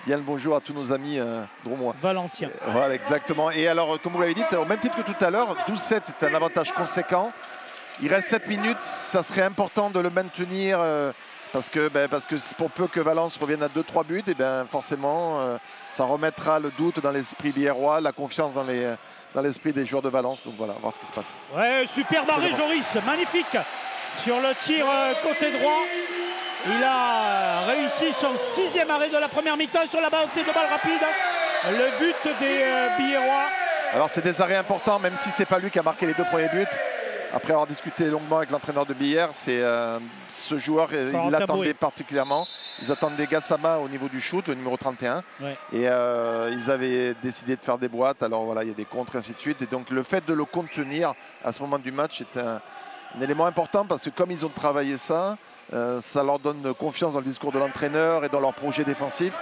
bien le bonjour à tous nos amis drômois. Valenciens. Voilà, exactement. Et alors, comme vous l'avez dit, au même titre que tout à l'heure, 12-7, c'est un avantage conséquent. Il reste 7 minutes, ça serait important de le maintenir parce que pour peu que Valence revienne à 2-3 buts, et forcément, ça remettra le doute dans l'esprit biérois, la confiance dans l'esprit des joueurs de Valence. Donc voilà, on va voir ce qui se passe. Ouais, super barré Joris, magnifique sur le tir côté droit. Il a réussi son 6e arrêt de la première mi-temps sur la balle de balle rapide. le but des Billerois. Alors c'est des arrêts importants, même si c'est pas lui qui a marqué les 2 premiers buts. Après avoir discuté longuement avec l'entraîneur de Billère, c'est ce joueur, il l'attendait particulièrement. Ils attendaient Gassama au niveau du shoot, au numéro 31. Ouais. Et ils avaient décidé de faire des boîtes. Alors voilà, il y a des contres, ainsi de suite. Et donc le fait de le contenir à ce moment du match est un élément important parce que comme ils ont travaillé ça, ça leur donne confiance dans le discours de l'entraîneur et dans leur projet défensif.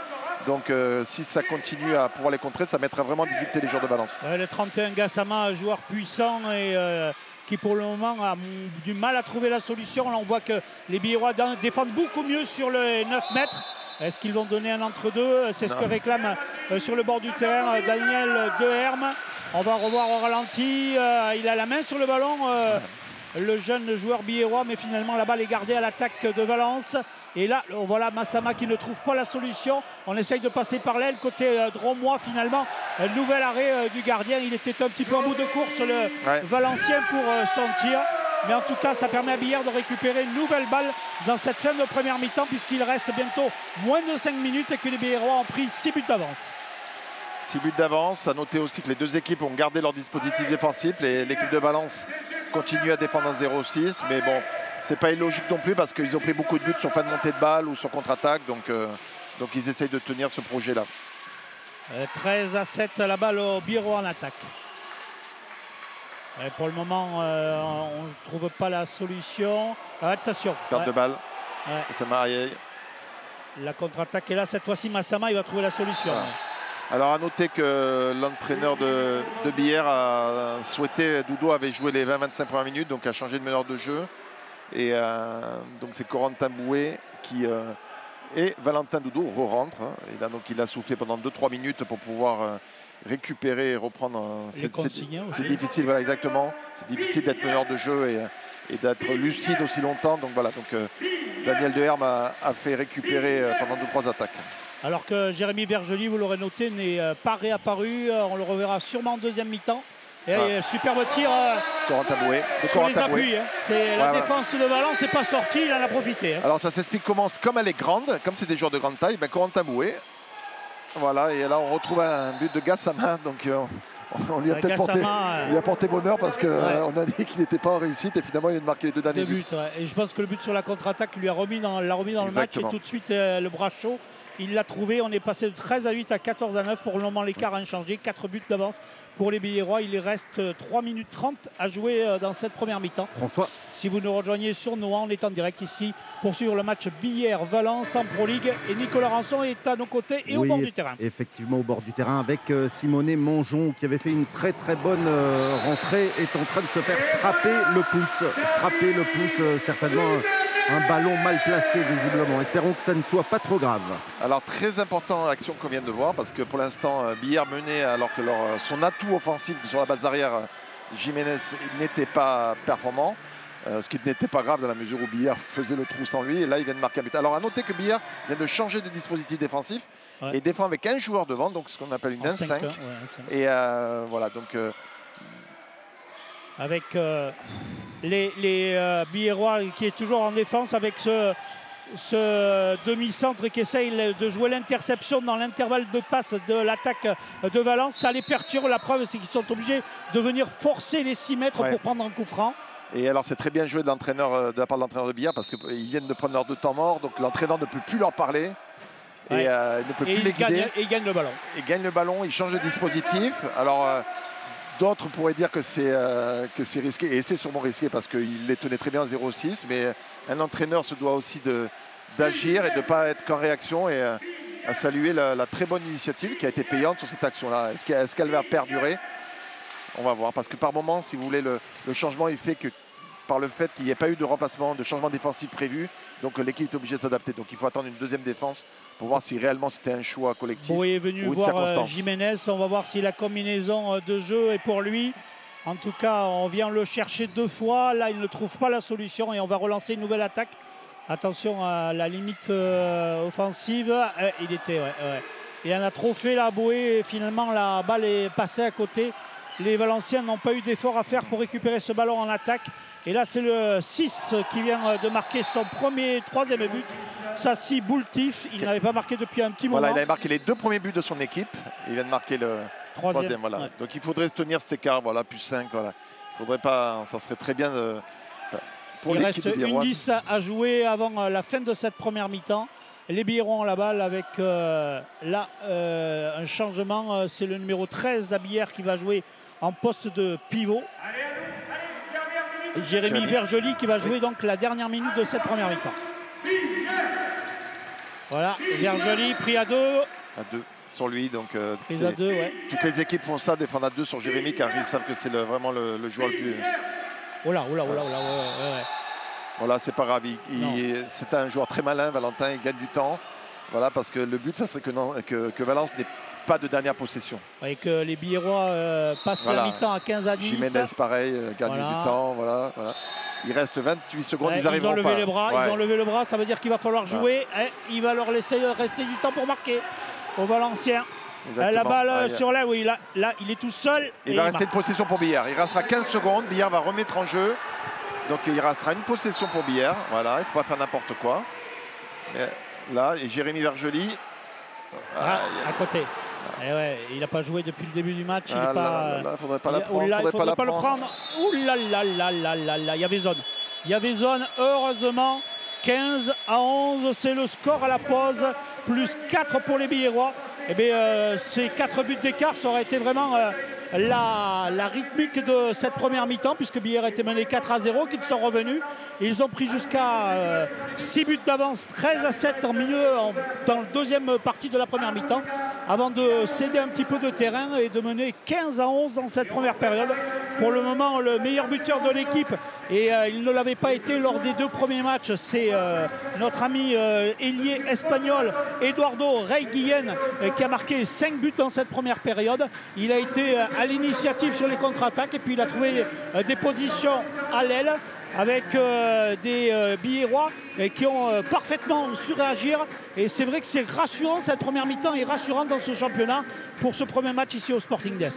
Donc si ça continue à pouvoir les contrer, ça mettra vraiment en difficulté les joueurs de Valence. Ouais, le 31 Gassama, un joueur puissant et qui pour le moment a du mal à trouver la solution. Là on voit que les Billerois défendent beaucoup mieux sur les 9 mètres. Est-ce qu'ils vont donner un entre-deux? C'est ce que réclame sur le bord du terrain Daniel Deherme. On va revoir au ralenti. Il a la main sur le ballon, le jeune joueur billerois, mais finalement la balle est gardée à l'attaque de Valence. Et là, voilà Massama qui ne trouve pas la solution. On essaye de passer par l'aile côté Dromois finalement. Nouvel arrêt du gardien. Il était un petit peu en bout de course, le Valencien, pour son tir. Mais en tout cas, ça permet à Billère de récupérer une nouvelle balle dans cette fin de première mi-temps puisqu'il reste bientôt moins de 5 minutes et que les Billerois ont pris 6 buts d'avance. 6 buts d'avance. À noter aussi que les 2 équipes ont gardé leur dispositif défensif. L'équipe de Valence continue à défendre en 0-6. Mais bon, c'est pas illogique non plus parce qu'ils ont pris beaucoup de buts sur fin de montée de balle ou sur contre-attaque. Donc ils essayent de tenir ce projet-là. 13-7, la balle au Billerois en attaque. Et pour le moment, on ne trouve pas la solution. Attention. Perte de balle. C'est marié. La contre-attaque est là. Cette fois-ci, Massama, il va trouver la solution. Alors à noter que l'entraîneur de Billère a souhaité, Doudou avait joué les 20-25 premières minutes, donc a changé de meneur de jeu. Et donc c'est Corentin Bouet qui et Valentin Doudou re-rentre. Et là, donc il a soufflé pendant 2-3 minutes pour pouvoir récupérer et reprendre. C'est difficile, voilà, exactement. C'est difficile d'être meneur de jeu et d'être lucide aussi longtemps. Donc voilà, donc Daniel Deherme a fait récupérer pendant 2-3 attaques. Alors que Jérémy Vergely, vous l'aurez noté, n'est pas réapparu. On le reverra sûrement en deuxième mi-temps. Et superbe tir sur les appuis. C'est la défense de Valence, c'est pas sorti, il en a profité. Alors ça s'explique comme elle est grande, comme c'est des joueurs de grande taille, Corentin Bouet. Voilà, et là on retrouve un but de Gassama, donc on lui a peut-être porté bonheur parce qu'on a dit qu'il n'était pas en réussite et finalement il vient de marquer les 2 derniers buts. Et je pense que le but sur la contre-attaque lui a remis dans le match et tout de suite le bras chaud. Il l'a trouvé, on est passé de 13-8 à 14-9. Pour le moment, l'écart a inchangé. 4 buts d'avance pour les Billerois. Il reste 3 minutes 30 à jouer dans cette première mi-temps. François. Si vous nous rejoignez sur Noah, on est en direct ici pour suivre le match Billère-Valence en Pro League. Et Nicolas Rançon est à nos côtés et au bord du terrain. Effectivement, au bord du terrain avec Simonet Mongeon qui avait fait une très très bonne rentrée, est en train de se faire strapper le pouce. Certainement un ballon mal placé visiblement. Espérons que ça ne soit pas trop grave. Alors très important l'action qu'on vient de voir parce que pour l'instant Billère menait alors que son atout offensif sur la base arrière Jiménez n'était pas performant. Ce qui n'était pas grave dans la mesure où Billère faisait le trou sans lui et là il vient de marquer un but. Alors à noter que Billère vient de changer de dispositif défensif et défend avec un joueur devant, donc ce qu'on appelle une 1-5. Et voilà, donc avec les Billerois qui est toujours en défense avec ce demi-centre qui essaye de jouer l'interception dans l'intervalle de passe de l'attaque de Valence. Ça les perturbe. La preuve, c'est qu'ils sont obligés de venir forcer les 6 mètres pour prendre un coup franc. Et alors c'est très bien joué de la part de l'entraîneur de Billère parce qu'ils viennent de prendre leur 2 temps morts, donc l'entraîneur ne peut plus leur parler et il ne peut plus les guider. Et il gagne le ballon. Il gagne le ballon, il change de dispositif. Alors d'autres pourraient dire que c'est risqué, et c'est sûrement risqué parce qu'il les tenait très bien à 0-6, mais un entraîneur se doit aussi d'agir et de ne pas être qu'en réaction et à saluer la très bonne initiative qui a été payante sur cette action-là. Est-ce qu'elle va perdurer? On va voir, parce que par moment, si vous voulez, le changement est fait que par le fait qu'il n'y ait pas eu de remplacement, de changement défensif prévu, donc l'équipe est obligée de s'adapter. Donc il faut attendre une deuxième défense pour voir si réellement c'était un choix collectif est venu ou une voir circonstance. Jiménez, on va voir si la combinaison de jeu est pour lui. En tout cas, on vient le chercher 2 fois. Là, il ne trouve pas la solution et on va relancer une nouvelle attaque. Attention à la limite offensive. Il en a trop fait là, Boué, et finalement la balle est passée à côté. Les Valenciens n'ont pas eu d'effort à faire pour récupérer ce ballon en attaque. Et là, c'est le 6 qui vient de marquer son troisième but. Sassi Boultif, il n'avait pas marqué depuis un petit moment. Voilà, il avait marqué les 2 premiers buts de son équipe. Il vient de marquer le troisième. Voilà. Ouais. Donc il faudrait tenir cet écart, voilà, plus 5. Voilà. Il faudrait pas, ça serait très bien pour l'équipe de Biarrois. Il reste 1-10 à jouer avant la fin de cette première mi-temps. Les Biarrois ont la balle avec un changement. C'est le numéro 13 à Billère qui va jouer en poste de pivot. Et Jérémy Vergely qui va jouer donc la dernière minute de cette première mi-temps. Voilà, Vergely pris à 2. À 2 sur lui, donc pris à 2, ouais. Toutes les équipes font ça, défendre à 2 sur Jérémy, car ils savent que c'est vraiment le joueur le plus... Oh là, ouais. Voilà, c'est pas grave. C'est un joueur très malin, Valentin, il gagne du temps. Voilà, parce que le but, ça serait que Valence n'ait pas de dernière possession. Et que les Biérois passent la mi-temps à 15 à 10. Jiménez, pareil, gagne du temps. Voilà. Il reste 28 secondes, ils arriveront pas. Ils ont levé le bras, ça veut dire qu'il va falloir jouer. Il va leur laisser rester du temps pour marquer aux Valenciens. La balle sur là, oui, là, il est tout seul. Il va rester une possession pour Billard. Il restera 15 secondes. Billard va remettre en jeu. Donc il restera une possession pour Billard. Voilà, il ne faut pas faire n'importe quoi. Mais là, et Jérémy Vergely. À côté. Et ouais, il n'a pas joué depuis le début du match. Il ne faudrait pas la prendre. Il ne faudrait pas le prendre. Ouh là là là là là là. Il y avait zone. Il y avait zone, heureusement. 15 à 11, c'est le score à la pause. Plus 4 pour les Biérois. Eh bien, ces 4 buts d'écart, ça aurait été vraiment la rythmique de cette première mi-temps, puisque Billard était mené 4 à 0, qu'ils sont revenus. Ils ont pris jusqu'à 6 buts d'avance, 13 à 7 en milieu, dans la deuxième partie de la première mi-temps, avant de céder un petit peu de terrain et de mener 15 à 11 dans cette première période. Pour le moment, le meilleur buteur de l'équipe, et il ne l'avait pas été lors des 2 premiers matchs, c'est notre ami ailier espagnol Eduardo Rey-Guillen, qui a marqué 5 buts dans cette première période. Il a été à l'initiative sur les contre-attaques et puis il a trouvé des positions à l'aile avec des Biérois qui ont parfaitement su réagir. Et c'est vrai que c'est rassurant, cette première mi-temps est rassurante dans ce championnat pour ce premier match ici au Sporting d'Est.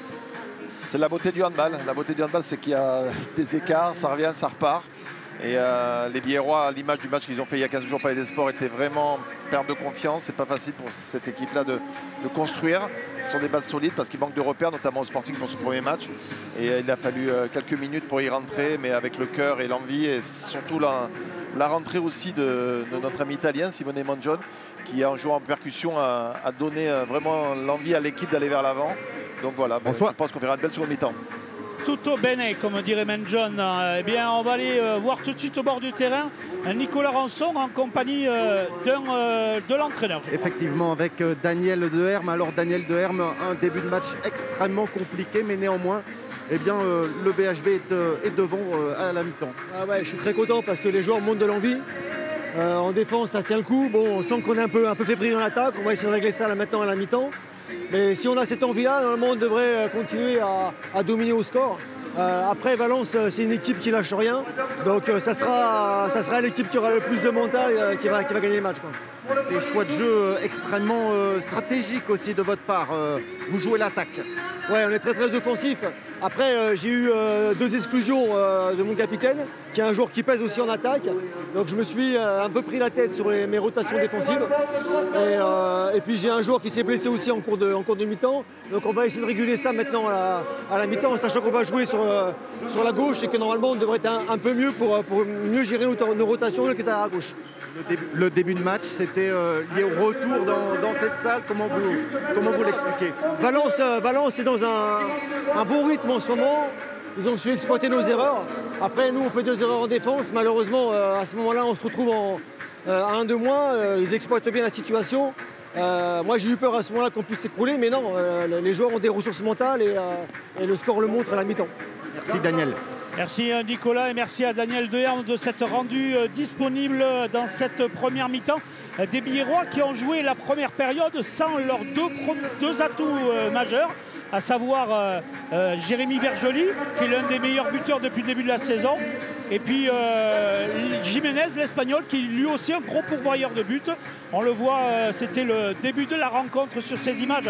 C'est la beauté du handball. La beauté du handball, c'est qu'il y a des écarts, ça revient, ça repart. Et les Biérois, à l'image du match qu'ils ont fait il y a 15 jours au Palais des Sports, étaient vraiment perte de confiance. C'est pas facile pour cette équipe-là de construire. Ce sont des bases solides parce qu'il manque de repères, notamment au Sporting pour ce premier match. Et il a fallu quelques minutes pour y rentrer, mais avec le cœur et l'envie. Et surtout la rentrée aussi de notre ami italien, Simone Mongion, qui en jouant en percussion a donné vraiment l'envie à l'équipe d'aller vers l'avant. Donc voilà, je pense qu'on verra une belle seconde mi-temps. Tutto bene, comme dirait Menjon. Eh bien, on va aller voir tout de suite au bord du terrain Nicolas Rançon en compagnie de l'entraîneur. Effectivement, avec Daniel Deherme. Alors, Daniel Deherme, un début de match extrêmement compliqué, mais néanmoins, eh bien, le BHB est devant à la mi-temps. Ah ouais, je suis très content parce que les joueurs montrent de l'envie. En défense, ça tient le coup. Bon, on sent qu'on est un peu fébrile en attaque. On va essayer de régler ça là maintenant à la mi-temps. Mais si on a cette envie-là, normalement, on devrait continuer à dominer au score. Après, Valence, c'est une équipe qui lâche rien. Donc, ça sera l'équipe qui aura le plus de mental qui va gagner le match, quoi. Des choix de jeu extrêmement stratégiques aussi de votre part. Vous jouez l'attaque. Ouais, on est très très offensif. Après, j'ai eu 2 exclusions de mon capitaine, qui est un joueur qui pèse aussi en attaque. Donc je me suis un peu pris la tête sur mes rotations défensives. Et puis j'ai un joueur qui s'est blessé aussi en cours de mi-temps. Donc on va essayer de réguler ça maintenant à la mi-temps, en sachant qu'on va jouer sur la gauche et que normalement on devrait être un peu mieux pour mieux gérer nos rotations que ça à gauche. Le début de match, c'était lié au retour dans cette salle. Comment vous l'expliquez? Valence est dans un bon rythme en ce moment. Ils ont su exploiter nos erreurs. Après, nous, on fait 2 erreurs en défense. Malheureusement, à ce moment-là, on se retrouve à 1 de moins. Ils exploitent bien la situation. Moi, j'ai eu peur à ce moment-là qu'on puisse s'écrouler. Mais non, les joueurs ont des ressources mentales et le score le montre à la mi-temps. Merci, Daniel. Merci Nicolas et merci à Daniel Deherme de s'être rendu disponible dans cette première mi-temps. Des Biérois qui ont joué la première période sans leurs 2 atouts majeurs, à savoir Jérémy Vergely, qui est l'un des meilleurs buteurs depuis le début de la saison, Et puis Jiménez, l'Espagnol, qui lui aussi un gros pourvoyeur de buts. On le voit, c'était le début de la rencontre sur ces images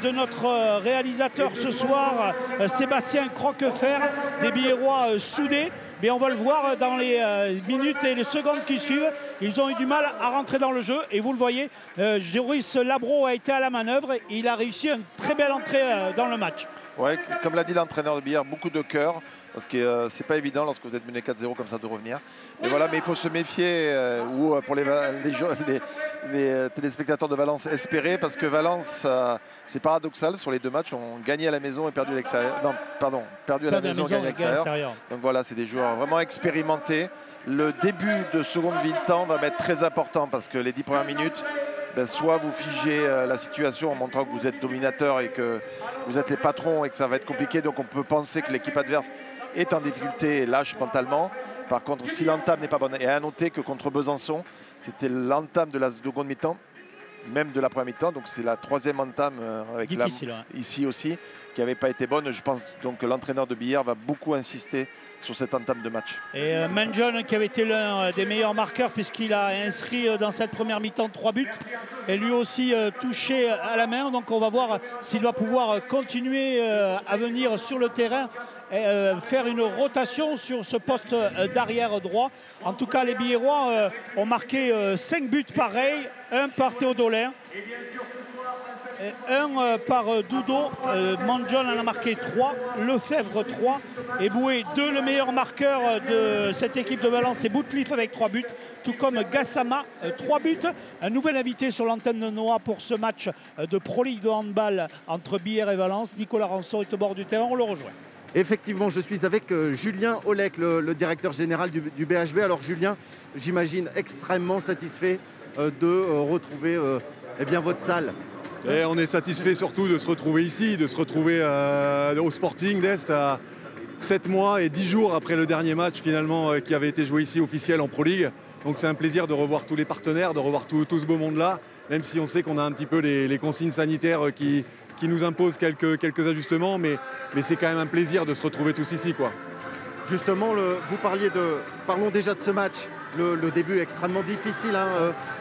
de notre réalisateur ce soir, Sébastien Croquefer, des Biérois soudés. Mais on va le voir dans les minutes et les secondes qui suivent. Ils ont eu du mal à rentrer dans le jeu. Et vous le voyez, Joris Labro a été à la manœuvre. Et il a réussi une très belle entrée dans le match. Ouais, comme l'a dit l'entraîneur de Billard, beaucoup de cœur. Parce que c'est pas évident lorsque vous êtes mené 4-0 comme ça de revenir. Mais voilà, mais il faut se méfier, ou pour les téléspectateurs de Valence, espérer, parce que Valence, c'est paradoxal, sur les deux matchs, on gagné à la maison et perdu à l'extérieur. Non, pardon, perdu à la maison, gagné à l'extérieur. Donc voilà, c'est des joueurs vraiment expérimentés. Le début de seconde mi-temps va être très important, parce que les 10 premières minutes, soit vous figez la situation en montrant que vous êtes dominateur et que vous êtes les patrons et que ça va être compliqué. Donc on peut penser que l'équipe adverse est en difficulté et lâche mentalement. Par contre, si l'entame n'est pas bonne, et à noter que contre Besançon, c'était l'entame de la seconde mi-temps, même de la première mi-temps, donc c'est la troisième entame avec ici aussi, qui n'avait pas été bonne. Je pense donc que l'entraîneur de Billard va beaucoup insister sur cette entame de match. Et Manjon, qui avait été l'un des meilleurs marqueurs, puisqu'il a inscrit dans cette première mi-temps 3 buts, et lui aussi touché à la main. Donc on va voir s'il va pouvoir continuer à venir sur le terrain et faire une rotation sur ce poste d'arrière droit. En tout cas, les Biérois ont marqué 5 buts pareils, un par Théodolin, un par Dudo. Manjon en a marqué 3, Lefebvre 3 et Boué 2. Le meilleur marqueur de cette équipe de Valence, c'est Boutliff avec 3 buts, tout comme Gassama, 3 buts. Un nouvel invité sur l'antenne de Noah pour ce match de Pro League de handball entre Billard et Valence. Nicolas Rançon est au bord du terrain, on le rejoint. Effectivement, je suis avec Julien Olek, le directeur général du BHB. Alors Julien, j'imagine extrêmement satisfait de retrouver votre salle. Et on est satisfait surtout de se retrouver ici, de se retrouver au Sporting d'Est à 7 mois et 10 jours après le dernier match finalement qui avait été joué ici officiel en Pro League. Donc c'est un plaisir de revoir tous les partenaires, de revoir tout ce beau monde-là, même si on sait qu'on a un petit peu les consignes sanitaires qui nous imposent quelques ajustements, mais c'est quand même un plaisir de se retrouver tous ici, quoi. Justement, vous parliez parlons déjà de ce match. Le début est extrêmement difficile, hein.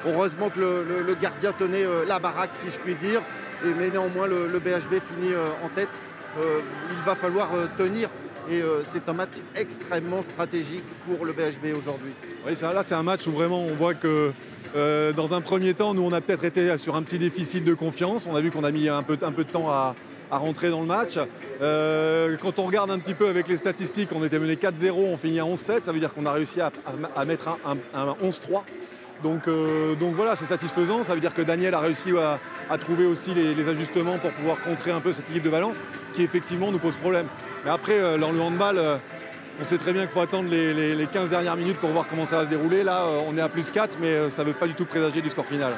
Heureusement que le gardien tenait la baraque, si je puis dire, mais néanmoins le BHB finit en tête. Il va falloir tenir, et c'est un match extrêmement stratégique pour le BHB aujourd'hui. Oui, là c'est un match où vraiment on voit que dans un premier temps, nous on a peut-être été sur un petit déficit de confiance. On a vu qu'on a mis un peu de temps à rentrer dans le match. Quand on regarde un petit peu avec les statistiques, on était mené 4-0, on finit à 11-7, ça veut dire qu'on a réussi à mettre un 11-3. Donc voilà, c'est satisfaisant, ça veut dire que Daniel a réussi à trouver aussi les ajustements pour pouvoir contrer un peu cette équipe de Valence, qui effectivement nous pose problème. Mais après, dans le handball, on sait très bien qu'il faut attendre les 15 dernières minutes pour voir comment ça va se dérouler. Là, on est à +4, mais ça ne veut pas du tout présager du score final.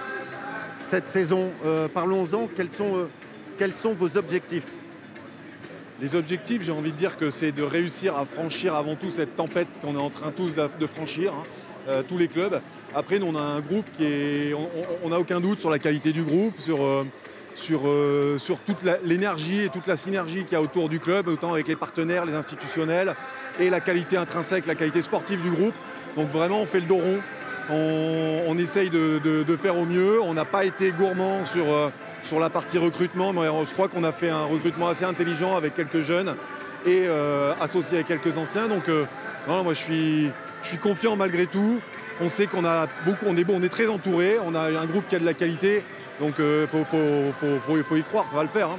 Cette saison, parlons-en, quels sont vos objectifs? Les objectifs, j'ai envie de dire que c'est de réussir à franchir avant tout cette tempête qu'on est en train tous de franchir, hein, tous les clubs. Après, nous, on a un groupe on n'a aucun doute sur la qualité du groupe, sur toute l'énergie et toute la synergie qu'il y a autour du club, autant avec les partenaires, les institutionnels, et la qualité intrinsèque, la qualité sportive du groupe. Donc vraiment, on fait le dos rond, on essaye de faire au mieux. On n'a pas été gourmand sur la partie recrutement, mais je crois qu'on a fait un recrutement assez intelligent avec quelques jeunes et associé avec quelques anciens. Donc non, moi je suis confiant malgré tout. On sait qu'on a on est très entouré, on a un groupe qui a de la qualité, donc faut y croire, ça va le faire, hein.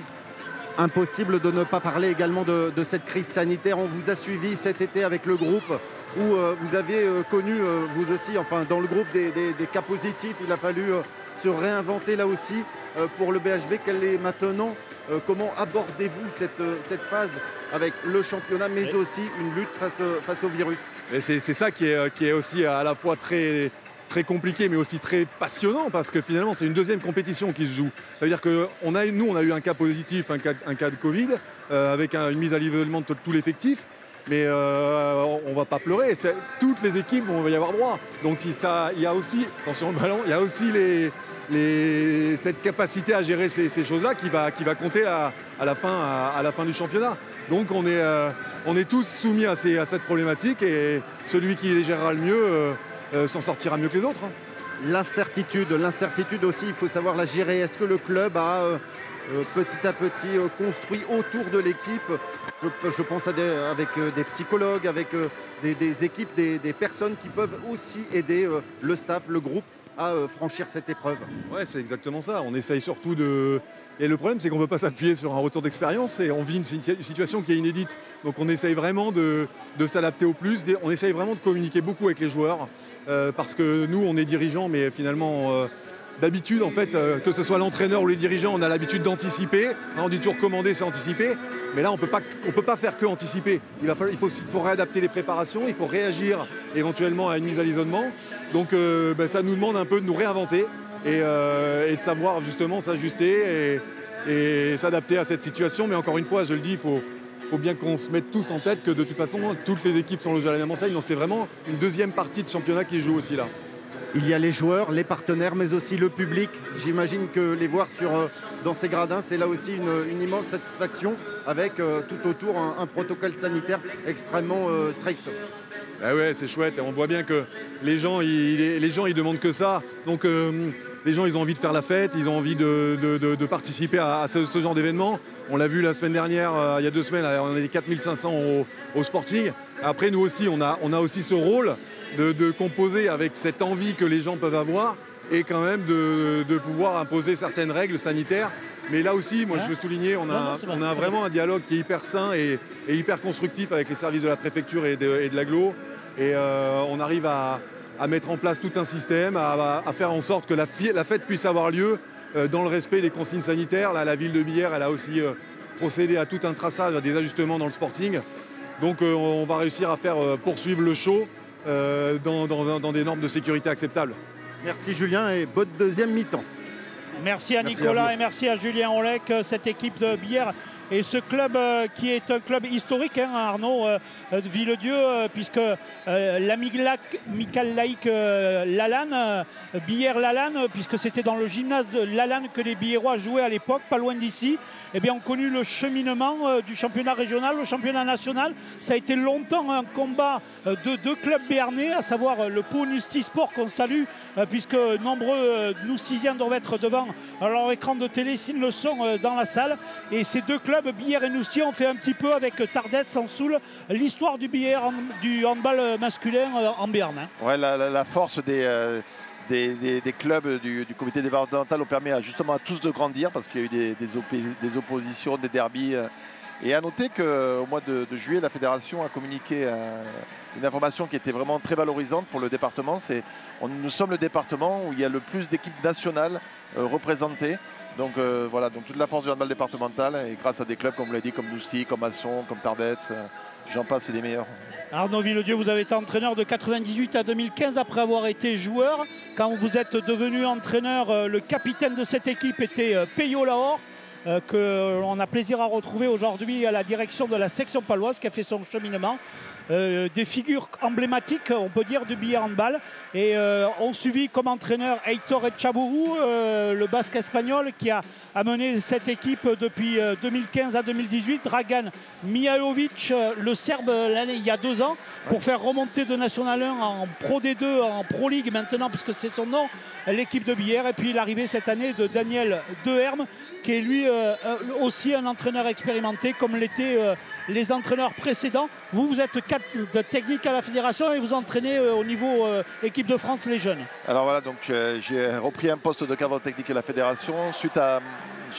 Impossible de ne pas parler également de cette crise sanitaire. On vous a suivi cet été avec le groupe où vous avez connu, vous aussi, enfin dans le groupe, des cas positifs. Il a fallu se réinventer là aussi pour le BHB. Quelle est maintenant, comment abordez-vous cette phase avec le championnat, mais aussi une lutte face au virus? Et c'est ça qui est aussi à la fois très compliqué, mais aussi très passionnant, parce que finalement c'est une deuxième compétition qui se joue. Ça veut dire que nous on a eu un cas positif, un cas de Covid, avec une mise à l'isolement de tout l'effectif. mais on ne va pas pleurer. Toutes les équipes vont y avoir droit. Donc il y a aussi, attention au ballon, il y a aussi cette capacité à gérer ces choses-là qui va compter à la fin du championnat. Donc on est tous soumis à cette problématique et celui qui les gérera le mieux s'en sortira mieux que les autres. L'incertitude aussi, il faut savoir la gérer. Est-ce que le club a petit à petit construit autour de l'équipe, je pense avec des psychologues, avec des équipes, des personnes qui peuvent aussi aider le staff, le groupe à franchir cette épreuve? Ouais, c'est exactement ça. On essaye surtout de... Et le problème, c'est qu'on ne peut pas s'appuyer sur un retour d'expérience et on vit une situation qui est inédite. Donc on essaye vraiment de s'adapter au plus. On essaye vraiment de communiquer beaucoup avec les joueurs parce que nous, on est dirigeants, mais finalement, d'habitude, en fait, que ce soit l'entraîneur ou les dirigeants, on a l'habitude d'anticiper. On dit toujours commander, c'est anticiper. Mais là, on ne peut pas faire que anticiper. Il faut réadapter les préparations, il faut réagir éventuellement à une mise à l'isolement. Donc ça nous demande un peu de nous réinventer et de savoir justement s'ajuster et s'adapter à cette situation. Mais encore une fois, je le dis, il faut bien qu'on se mette tous en tête que de toute façon, toutes les équipes sont logées à la même enseigne. Donc c'est vraiment une deuxième partie de championnat qui joue aussi là. Il y a les joueurs, les partenaires, mais aussi le public. J'imagine que les voir dans ces gradins, c'est là aussi une immense satisfaction avec tout autour un protocole sanitaire extrêmement strict. Ah ouais, c'est chouette. Et on voit bien que les gens, ils demandent que ça. Donc les gens, ils ont envie de faire la fête, ils ont envie de participer à ce genre d'événement. On l'a vu la semaine dernière, il y a 2 semaines, on est 4500 au Sporting. Après, nous aussi, on a aussi ce rôle de composer avec cette envie que les gens peuvent avoir et quand même de pouvoir imposer certaines règles sanitaires. Mais là aussi, moi je veux souligner, on a vraiment un dialogue qui est hyper sain et hyper constructif avec les services de la préfecture et de l'agglo. Et on arrive à mettre en place tout un système, à faire en sorte que la fête puisse avoir lieu dans le respect des consignes sanitaires. Là, la ville de Billère, elle a aussi procédé à tout un traçage, à des ajustements dans le Sporting. Donc on va réussir à faire poursuivre le show dans des normes de sécurité acceptables. Merci Julien et bonne deuxième mi-temps. Merci à Nicolas et merci à Julien Olek, cette équipe de Billère et ce club qui est un club historique, hein, Arnaud, de Villedieu, puisque l'amicale laïque Lalanne, Billère-Lalanne, puisque c'était dans le gymnase de Lalanne que les Billérois jouaient à l'époque, pas loin d'ici, eh bien, ont connu le cheminement du championnat régional au championnat national. Ça a été longtemps un combat de 2 clubs béarnais, à savoir le Pau Nusti Sport qu'on salue, puisque nombreux nous 6e doivent être devant leur écran de télé s'ils le sont dans la salle. Et ces 2 clubs, Billère et Nousti, ont fait un petit peu avec Tardets, Sansoul, l'histoire du Billère, du handball masculin en Béarn. Hein. Ouais, la force des clubs du comité départemental ont permis justement à tous de grandir parce qu'il y a eu des oppositions, des derbies. Et à noter qu'au mois de juillet, la fédération a communiqué une information qui était vraiment très valorisante pour le département. Nous sommes le département où il y a le plus d'équipes nationales représentées. Donc voilà, donc toute la force du handball départemental et grâce à des clubs comme vous l'avez dit, comme Nousti, comme Masson, comme Tardets, j'en passe, c'est des meilleurs. Arnaud Villedieu, vous avez été entraîneur de 98 à 2015 après avoir été joueur. Quand vous êtes devenu entraîneur, le capitaine de cette équipe était Peyo Lahore, qu'on a plaisir à retrouver aujourd'hui à la direction de la section paloise qui a fait son cheminement. Des figures emblématiques, on peut dire, du Billère handball. Et ont suivi comme entraîneur Heitor Etxaburu, le basque espagnol, qui a amené cette équipe depuis 2015 à 2018. Dragan Mihailovic, le Serbe, il y a 2 ans, pour faire remonter de National 1 en Pro D2, en Pro League maintenant, puisque c'est son nom, l'équipe de Billère. Et puis l'arrivée cette année de Daniel Deherme, qui est lui aussi un entraîneur expérimenté, comme l'étaient les entraîneurs précédents. Vous êtes cadre de technique à la fédération et vous entraînez au niveau équipe de France les jeunes. Alors voilà, donc j'ai repris un poste de cadre technique à la fédération.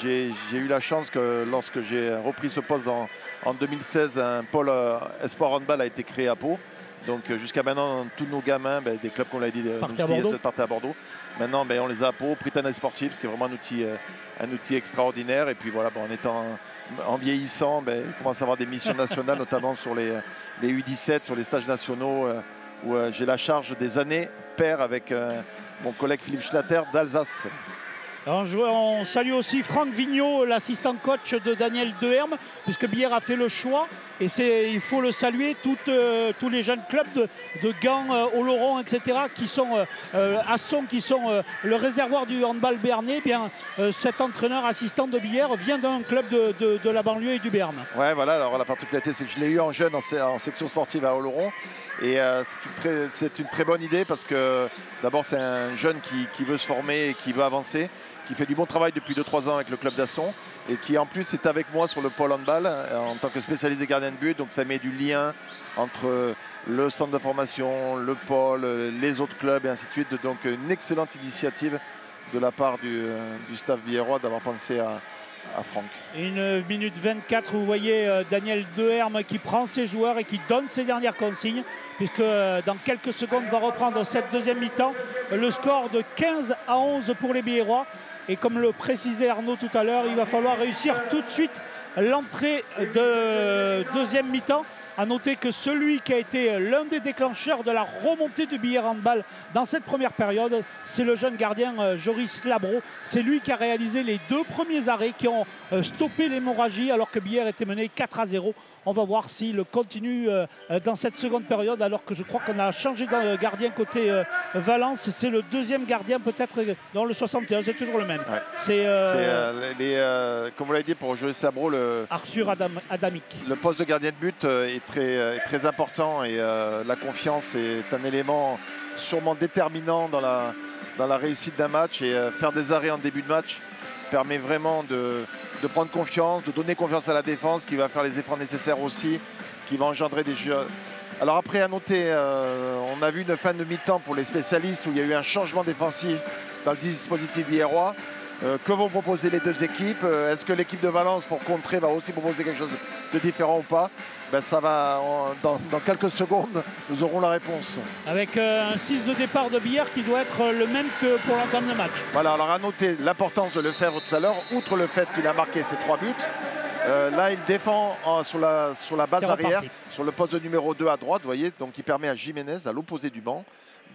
J'ai eu la chance que lorsque j'ai repris ce poste en 2016, un pôle Espoir Handball a été créé à Pau. Donc jusqu'à maintenant, tous nos gamins, des clubs comme on l'a dit, partaient à Bordeaux. Maintenant, on les a à Pau, Prytanée Sportif, ce qui est vraiment un outil extraordinaire. Et puis voilà, en étant en vieillissant, on commence à avoir des missions nationales, notamment sur les U17, sur les stages nationaux, où j'ai la charge des années paires avec mon collègue Philippe Schlatter d'Alsace. On salue aussi Franck Vigneault, l'assistant coach de Daniel Deherme, puisque Billère a fait le choix. Et il faut le saluer, tous les jeunes clubs de Gand, Oloron, etc., qui sont à Son, qui sont le réservoir du handball béarnais. Cet entraîneur assistant de Billère vient d'un club de la banlieue et du Béarn. Ouais, voilà. Alors la particularité, c'est que je l'ai eu en jeune en section sportive à Oloron. Et c'est une très bonne idée parce que d'abord, c'est un jeune qui veut se former et qui veut avancer, qui fait du bon travail depuis 2-3 ans avec le club d'Asson et qui en plus est avec moi sur le pôle handball en tant que spécialisé gardien de but. Donc ça met du lien entre le centre de formation, le pôle, les autres clubs et ainsi de suite. Donc une excellente initiative de la part du staff biérois d'avoir pensé à Franck. 1 minute 24, vous voyez Daniel Deherme qui prend ses joueurs et qui donne ses dernières consignes, puisque dans quelques secondes va reprendre cette deuxième mi-temps. Le score de 15-11 pour les Biérois. Et comme le précisait Arnaud tout à l'heure, il va falloir réussir tout de suite l'entrée de deuxième mi-temps. A noter que celui qui a été l'un des déclencheurs de la remontée du Billère handball dans cette première période, c'est le jeune gardien Joris Labro. C'est lui qui a réalisé les 2 premiers arrêts qui ont stoppé l'hémorragie alors que Billère était mené 4-0. On va voir s'il continue dans cette seconde période, alors que je crois qu'on a changé de gardien côté Valence. C'est le deuxième gardien peut-être dans le 61, c'est toujours le même. Ouais. Comme vous l'avez dit pour Joris Labro, Arthur Adamic. Le poste de gardien de but est très important et la confiance est un élément sûrement déterminant dans la réussite d'un match, et faire des arrêts en début de match permet vraiment de prendre confiance, de donner confiance à la défense qui va faire les efforts nécessaires aussi, qui va engendrer des jeux. Alors après, à noter, on a vu une fin de mi-temps pour les spécialistes où il y a eu un changement défensif dans le dispositif biérois. Que vont proposer les deux équipes? Est-ce que l'équipe de Valence, pour contrer, va aussi proposer quelque chose de différent ou pas? Ça va, dans quelques secondes, nous aurons la réponse. Avec un 6 de départ de Billère qui doit être le même que pour l'entame de match. Voilà, alors à noter l'importance de Lefebvre tout à l'heure, outre le fait qu'il a marqué ses 3 buts. Là, il défend sur la base arrière, sur le poste de numéro 2 à droite, vous voyez, donc il permet à Jiménez, à l'opposé du banc,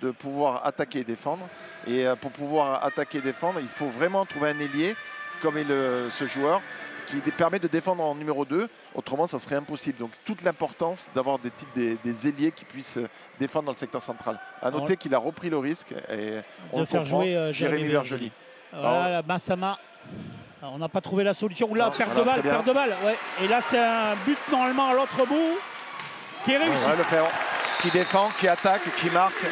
de pouvoir attaquer et défendre. Et pour pouvoir attaquer et défendre, il faut vraiment trouver un ailier, comme est ce joueur, qui permet de défendre en numéro 2. Autrement, ça serait impossible. Donc, toute l'importance d'avoir des ailiers qui puissent défendre dans le secteur central. À noter qu'il a repris le risque, et on le comprend, Jérémy Vergely. Voilà, Massama. On n'a pas trouvé la solution. Là, perte de balle. Ouais. Et là, c'est un but normalement à l'autre bout qui est réussi. Ouais, qui défend, qui attaque, qui marque.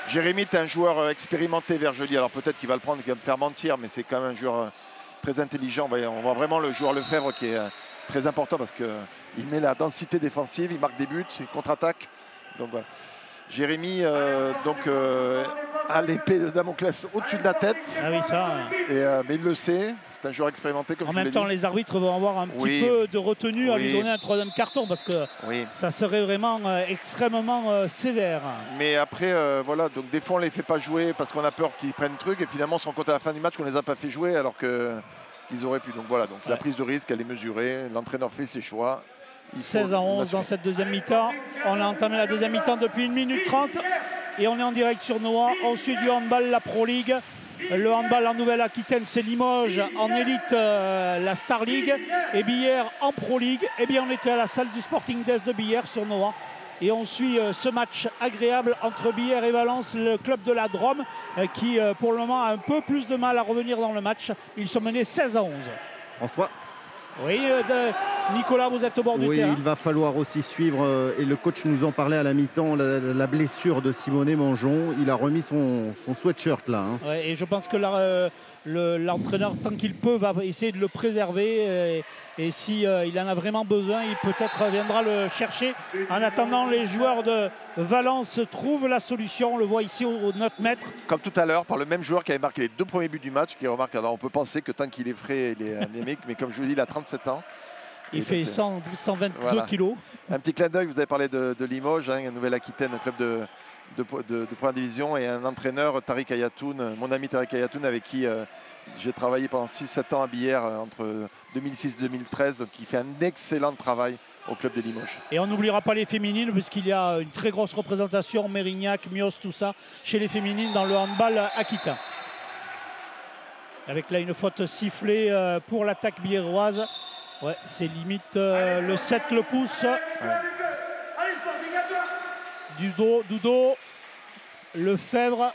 Jérémy est un joueur expérimenté, Vergely. Alors peut-être qu'il va le prendre, qu'il va me faire mentir, mais c'est quand même un joueur très intelligent. On voit vraiment le joueur Lefebvre qui est très important parce qu'il met la densité défensive, il marque des buts, il contre-attaque. Donc voilà. Jérémy a l'épée de Damoclès au-dessus de la tête. Ah oui, ça. Mais il le sait, c'est un joueur expérimenté. Comme en même temps, les arbitres vont avoir un petit peu de retenue à lui donner un 3e carton parce que ça serait vraiment extrêmement sévère. Mais après, voilà, donc des fois on ne les fait pas jouer parce qu'on a peur qu'ils prennent truc et finalement on se rend compte à la fin du match qu'on ne les a pas fait jouer alors qu'ils auraient pu. Donc voilà, donc la prise de risque, elle est mesurée, l'entraîneur fait ses choix. 16-11 dans cette deuxième mi-temps. On a entamé la deuxième mi-temps depuis 1 minute 30 et on est en direct sur Noah. On suit du handball, la Pro League. Le handball en Nouvelle-Aquitaine, c'est Limoges. En élite, la Star League. Et Billère en Pro League. Eh bien, on était à la salle du Sporting Death de Billère sur Noah. Et on suit ce match agréable entre Billère et Valence, le club de la Drôme, qui pour le moment a un peu plus de mal à revenir dans le match. Ils sont menés 16-11. François. Oui, Nicolas, vous êtes au bord du terrain. Oui, il va falloir aussi suivre, et le coach nous en parlait à la mi-temps, la blessure de Simonet Mangeon. Il a remis son sweatshirt là. Hein. Ouais, et je pense que l'entraîneur, tant qu'il peut, va essayer de le préserver. Et si il en a vraiment besoin, il peut-être viendra le chercher. En attendant, les joueurs de Valence trouvent la solution. On le voit ici au 9 mètres. Comme tout à l'heure, par le même joueur qui avait marqué les 2 premiers buts du match, qui remarque, alors on peut penser que tant qu'il est frais, il est anémique, mais comme je vous dis, il a 37 ans. Il fait 122 kilos. Un petit clin d'œil, vous avez parlé de Limoges, hein, Nouvelle-Aquitaine, un club de première division, et un entraîneur, Tariq Ayatoun, mon ami Tariq Ayatoun, avec qui j'ai travaillé pendant 6-7 ans à Billère entre 2006 et 2013, donc qui fait un excellent travail au club de Limoges. Et on n'oubliera pas les féminines, puisqu'il y a une très grosse représentation, Mérignac, Mios, tout ça, chez les féminines dans le handball aquitaine. Avec là une faute sifflée pour l'attaque biéroise. Ouais, c'est limite le 7 le pouce. Ouais. Dudo, Lefebvre,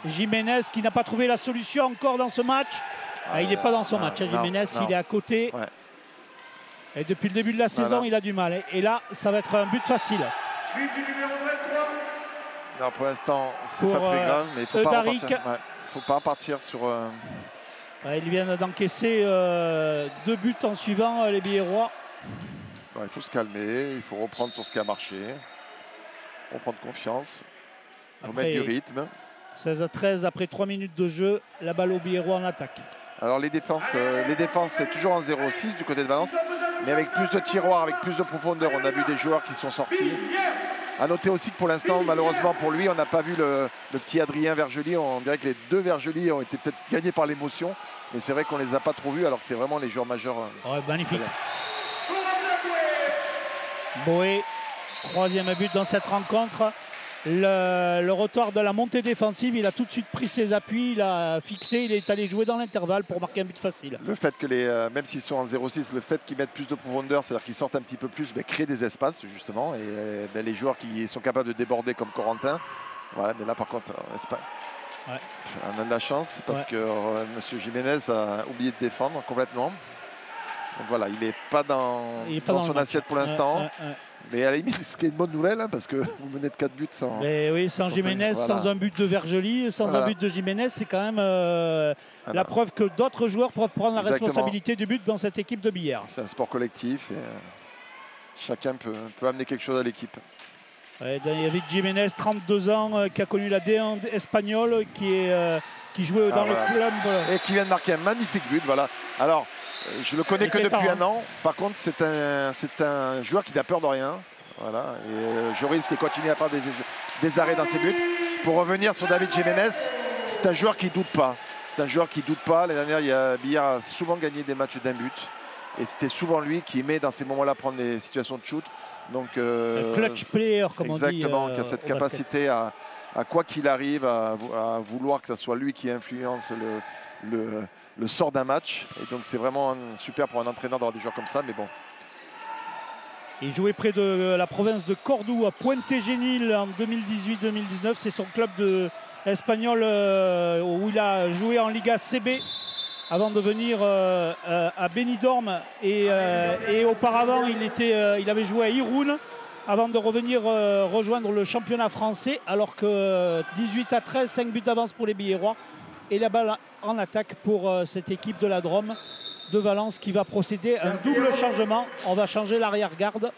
Jiménez qui n'a pas trouvé la solution encore dans ce match. Il n'est pas dans son match, Jiménez, il est à côté. Ouais. Et depuis le début de la saison, il a du mal. Et là, ça va être un but facile. Non, pour l'instant, c'est pas très grave, mais il ne faut pas repartir. Ouais, faut pas partir sur... Ouais, ils viennent d'encaisser 2 buts en suivant les Biérois. Il faut se calmer, il faut reprendre sur ce qui a marché. Reprendre confiance, remettre du rythme. 16-13 après 3 minutes de jeu, la balle aux Biérois en attaque. Alors les défenses c'est toujours en 0-6 du côté de Valence, mais avec plus de tiroirs, avec plus de profondeur. On a vu des joueurs qui sont sortis. À noter aussi que pour l'instant, malheureusement pour lui, on n'a pas vu le petit Adrien Vergely. On dirait que les deux Vergely ont été peut-être gagnés par l'émotion, mais c'est vrai qu'on ne les a pas trop vus alors que c'est vraiment les joueurs majeurs. Ouais, magnifique. Boé, 3e but dans cette rencontre. Le retour de la montée défensive, il a tout de suite pris ses appuis, il a fixé, il est allé jouer dans l'intervalle pour marquer un but facile. Le fait que même s'ils sont en 0-6, le fait qu'ils mettent plus de profondeur, c'est-à-dire qu'ils sortent un petit peu plus, crée des espaces justement, et les joueurs qui sont capables de déborder comme Corentin, voilà, mais là par contre, on a de la chance parce que M. Jiménez a oublié de défendre complètement. Donc voilà, il n'est pas dans son assiette pour l'instant. Mais à la limite, ce qui est une bonne nouvelle, hein, parce que vous menez de 4 buts sans... Mais oui, sans Jiménez, sans un but de Vergely, sans un but de Jiménez, c'est quand même la preuve que d'autres joueurs peuvent prendre la responsabilité du but dans cette équipe de Billère. C'est un sport collectif et chacun peut amener quelque chose à l'équipe. David Jiménez, 32 ans, qui a connu la D1 espagnole, qui jouait dans le club. Et qui vient de marquer un magnifique but, voilà. Alors, je le connais que depuis un an. Par contre, c'est un joueur qui n'a peur de rien. Voilà. Et Joris qui continue à faire des arrêts dans ses buts. Pour revenir sur David Jiménez, c'est un joueur qui ne doute pas. C'est un joueur qui ne doute pas. L'année dernière, Billard a souvent gagné des matchs d'un but. Et c'était souvent lui qui aimait dans ces moments-là prendre les situations de shoot. Donc, clutch player, comme on dit. Exactement, qui a cette capacité à quoi qu'il arrive, à vouloir que ce soit lui qui influence le sort d'un match. Et donc c'est vraiment super pour un entraîneur d'avoir des joueurs comme ça, mais bon. Il jouait près de la province de Cordoue, à Puente-Genil en 2018-2019. C'est son club espagnol où il a joué en Liga CB avant de venir à Benidorm. Et auparavant, il avait joué à Irún avant de revenir rejoindre le championnat français, alors que 18-13, 5 buts d'avance pour les Billérois. Et la balle en attaque pour cette équipe de la Drôme de Valence qui va procéder à un double changement. On va changer l'arrière-garde.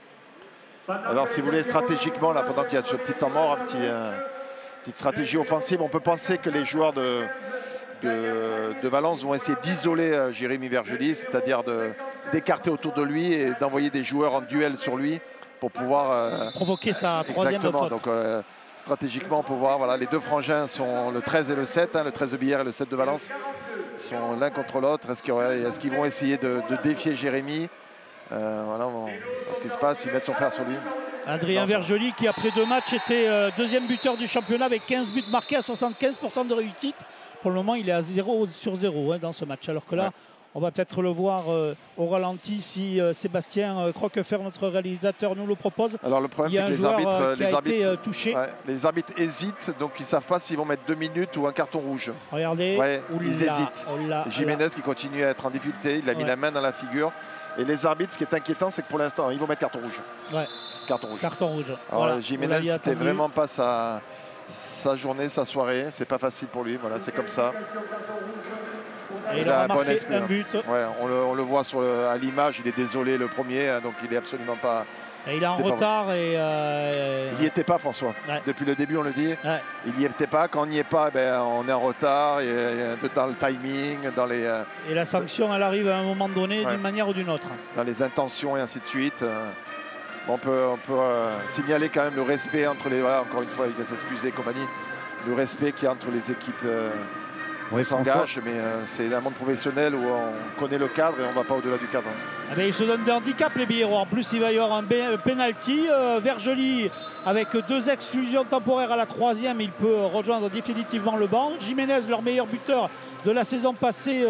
Alors si vous voulez stratégiquement, là, pendant qu'il y a ce petit temps mort, petite stratégie offensive, on peut penser que les joueurs de Valence vont essayer d'isoler Jérémy Vergely, c'est-à-dire d'écarter autour de lui et d'envoyer des joueurs en duel sur lui pour pouvoir provoquer sa troisième faute. Donc stratégiquement, on peut voir, voilà, les deux frangins sont le 13 et le 7, hein, le 13 de Billère et le 7 de Valence sont l'un contre l'autre. Est-ce qu'ils vont essayer de défier Jérémy? Voilà, ce qui se passe, ils mettent son frère sur lui. Adrien Vergely qui après 2 matchs était deuxième buteur du championnat avec 15 buts marqués à 75% de réussite. Pour le moment, il est à 0/0 hein, dans ce match, alors que là, on va peut-être le voir au ralenti si Sébastien Croquefer, notre réalisateur, nous le propose. Alors le problème, c'est que les arbitres hésitent, donc ils ne savent pas s'ils vont mettre 2 minutes ou un carton rouge. Regardez, ils hésitent. Jiménez qui continue à être en difficulté, il a mis la main dans la figure. Et les arbitres, ce qui est inquiétant, c'est que pour l'instant, ils vont mettre carton rouge. Carton rouge. Alors voilà, Jiménez, c'était vraiment pas sa journée, sa soirée. C'est pas facile pour lui, voilà, c'est comme ça. Et il a marqué un but. Ouais, on le voit à l'image, il est désolé le premier, hein, donc il est absolument pas... Et il est en retard et... Il n'y était pas, François. Depuis le début, on le dit. Il n'y était pas. Quand on n'y est pas, on est en retard. Et dans le timing, dans les... Et la sanction, elle arrive à un moment donné, d'une manière ou d'une autre. Dans les intentions et ainsi de suite. On peut signaler quand même le respect entre les... Voilà, encore une fois, il va s'excuser, compagnie. Le respect qu'il y a entre les équipes on s'engage, mais c'est un monde professionnel où on connaît le cadre et on ne va pas au-delà du cadre. Ah ben, ils se donnent des handicaps, les Biérois. En plus, il va y avoir un penalty. Vergely, avec 2 exclusions temporaires à la 3e, il peut rejoindre définitivement le banc. Jiménez, leur meilleur buteur de la saison passée,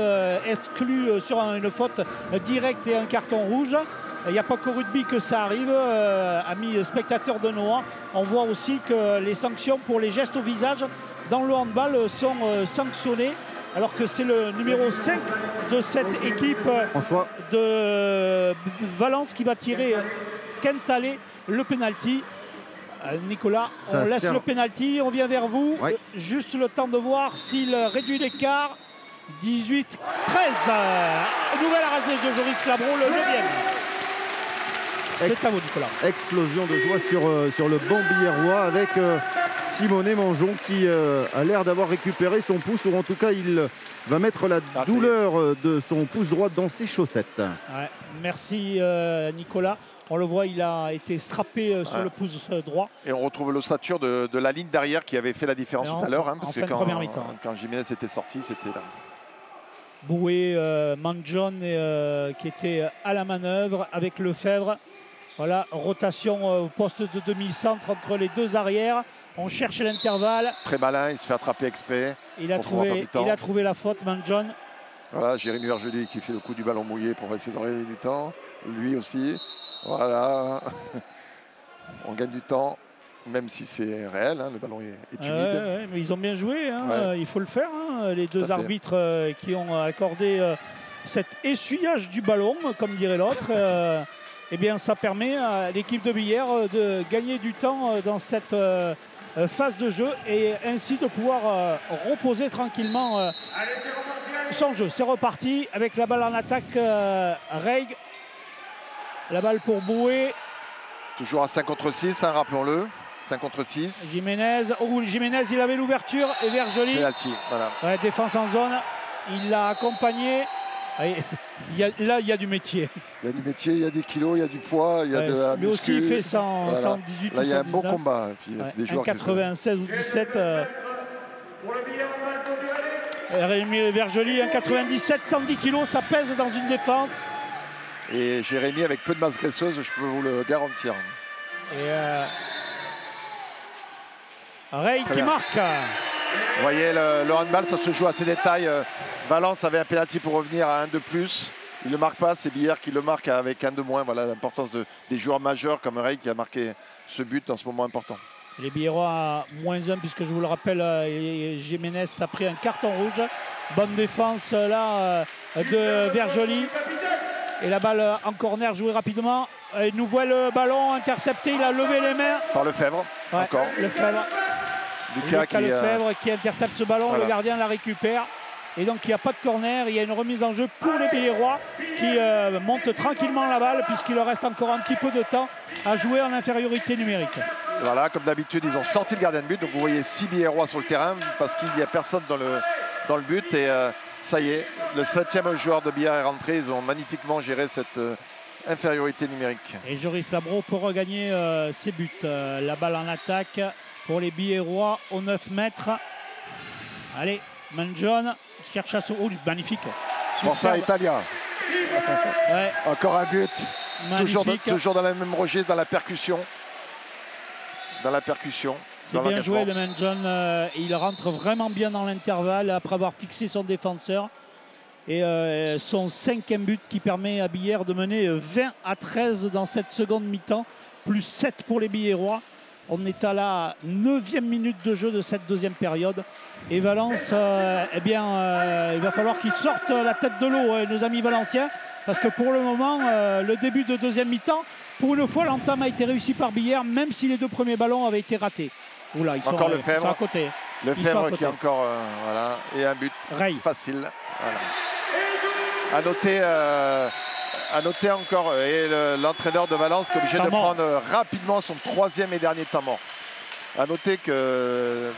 exclu sur une faute directe et un carton rouge. Il n'y a pas qu'au rugby que ça arrive, amis spectateurs de Noah. On voit aussi que les sanctions pour les gestes au visage dans le handball sont sanctionnées, alors que c'est le numéro 5 de cette équipe de Valence qui va tirer Kentale le penalty. Nicolas, on laisse le penalty, on vient vers vous. Oui. Juste le temps de voir s'il réduit l'écart. 18-13. Nouvelle rasée de Joris Labro, le 9e. C'est à vous, Nicolas. Explosion de joie sur le banc biérois avec Simonet Mangeon qui a l'air d'avoir récupéré son pouce, ou en tout cas il va mettre la douleur de son pouce droit dans ses chaussettes. Ouais, merci Nicolas. On le voit, il a été strappé sur le pouce droit. Et on retrouve l'ossature de la ligne d'arrière qui avait fait la différence tout à l'heure. Parce que quand Jiménez était sorti, c'était là. Boué, Manjon qui était à la manœuvre avec Lefebvre. Voilà, rotation au poste de demi-centre entre les 2 arrières. On cherche l'intervalle. Très malin, il se fait attraper exprès. Il a trouvé la faute, Manjon. Voilà, Jérémy Vergely qui fait le coup du ballon mouillé pour essayer de gagner du temps. Lui aussi. Voilà. On gagne du temps, même si c'est réel. Hein, le ballon est humide. Mais ils ont bien joué. Hein, il faut le faire. Hein, les 2 arbitres qui ont accordé cet essuyage du ballon, comme dirait l'autre. Eh bien, ça permet à l'équipe de Billère de gagner du temps dans cette phase de jeu et ainsi de pouvoir reposer tranquillement son jeu. C'est reparti avec la balle en attaque. Reig. La balle pour Boué. Toujours à 5 contre 6, hein, rappelons-le. 5 contre 6. Jiménez. Oh, Jiménez, il avait l'ouverture. Et Vergely. Penalty, voilà. Ouais, défense en zone. Il l'a accompagné. Là, il y a du métier. Il y a du métier, il y a des kilos, il y a du poids, il y a de la lui aussi, il fait 118 voilà. ou là, il y a un 119. beau combat. Puis, c'est des joueurs 96 ou 17. Rémi Vergely, 1,97, 110 kg, ça pèse dans une défense. Et Jérémy, avec peu de masse graisseuse, je peux vous le garantir. Et Reig qui marque. Vous voyez, le handball, ça se joue à ses détails. Valence avait un pénalty pour revenir à 1 de plus. Il ne le marque pas, c'est Billère qui le marque avec 1 de moins. Voilà l'importance des joueurs majeurs comme Reig qui a marqué ce but dans ce moment important. Les Biérois à -1, puisque je vous le rappelle, Jiménez a pris un carton rouge. Bonne défense là de Vergely. Et la balle en corner jouée rapidement. Il nous voit le ballon intercepté, il a levé les mains. Par Lefebvre, encore. Lefebvre. Lucas Lefebvre qui intercepte ce ballon, voilà. Le gardien la récupère. Et donc il n'y a pas de corner, il y a une remise en jeu pour les Biérois qui montent tranquillement la balle puisqu'il leur reste encore un petit peu de temps à jouer en infériorité numérique. Voilà, comme d'habitude, ils ont sorti le gardien de but. Donc vous voyez 6 Biérois sur le terrain parce qu'il n'y a personne dans le but. Et ça y est, le 7e joueur de Billère est rentré. Ils ont magnifiquement géré cette infériorité numérique. Et Joris Labro peut regagner ses buts. La balle en attaque pour les Biérois au 9 mètres. Allez, Manjon cherche à se... Oh, magnifique. Forza Italia. Ouais. Encore un but. Toujours dans la même registre, dans la percussion. C'est bien joué de Manjon. Il rentre vraiment bien dans l'intervalle après avoir fixé son défenseur. Et son 5e but qui permet à Billère de mener 20-13 dans cette seconde mi-temps. Plus 7 pour les Biérois. On est à la 9e minute de jeu de cette deuxième période. Et Valence, il va falloir qu'ils sortent la tête de l'eau, nos amis valenciens. Parce que pour le moment, le début de deuxième mi-temps, pour une fois, l'entame a été réussie par Billère, même si les 2 premiers ballons avaient été ratés. Oula, ils sont à côté. Lefebvre qui est encore... voilà, et un but facile. Voilà. À noter encore, et l'entraîneur de Valence qui est obligé de prendre rapidement son 3e et dernier temps mort. À noter que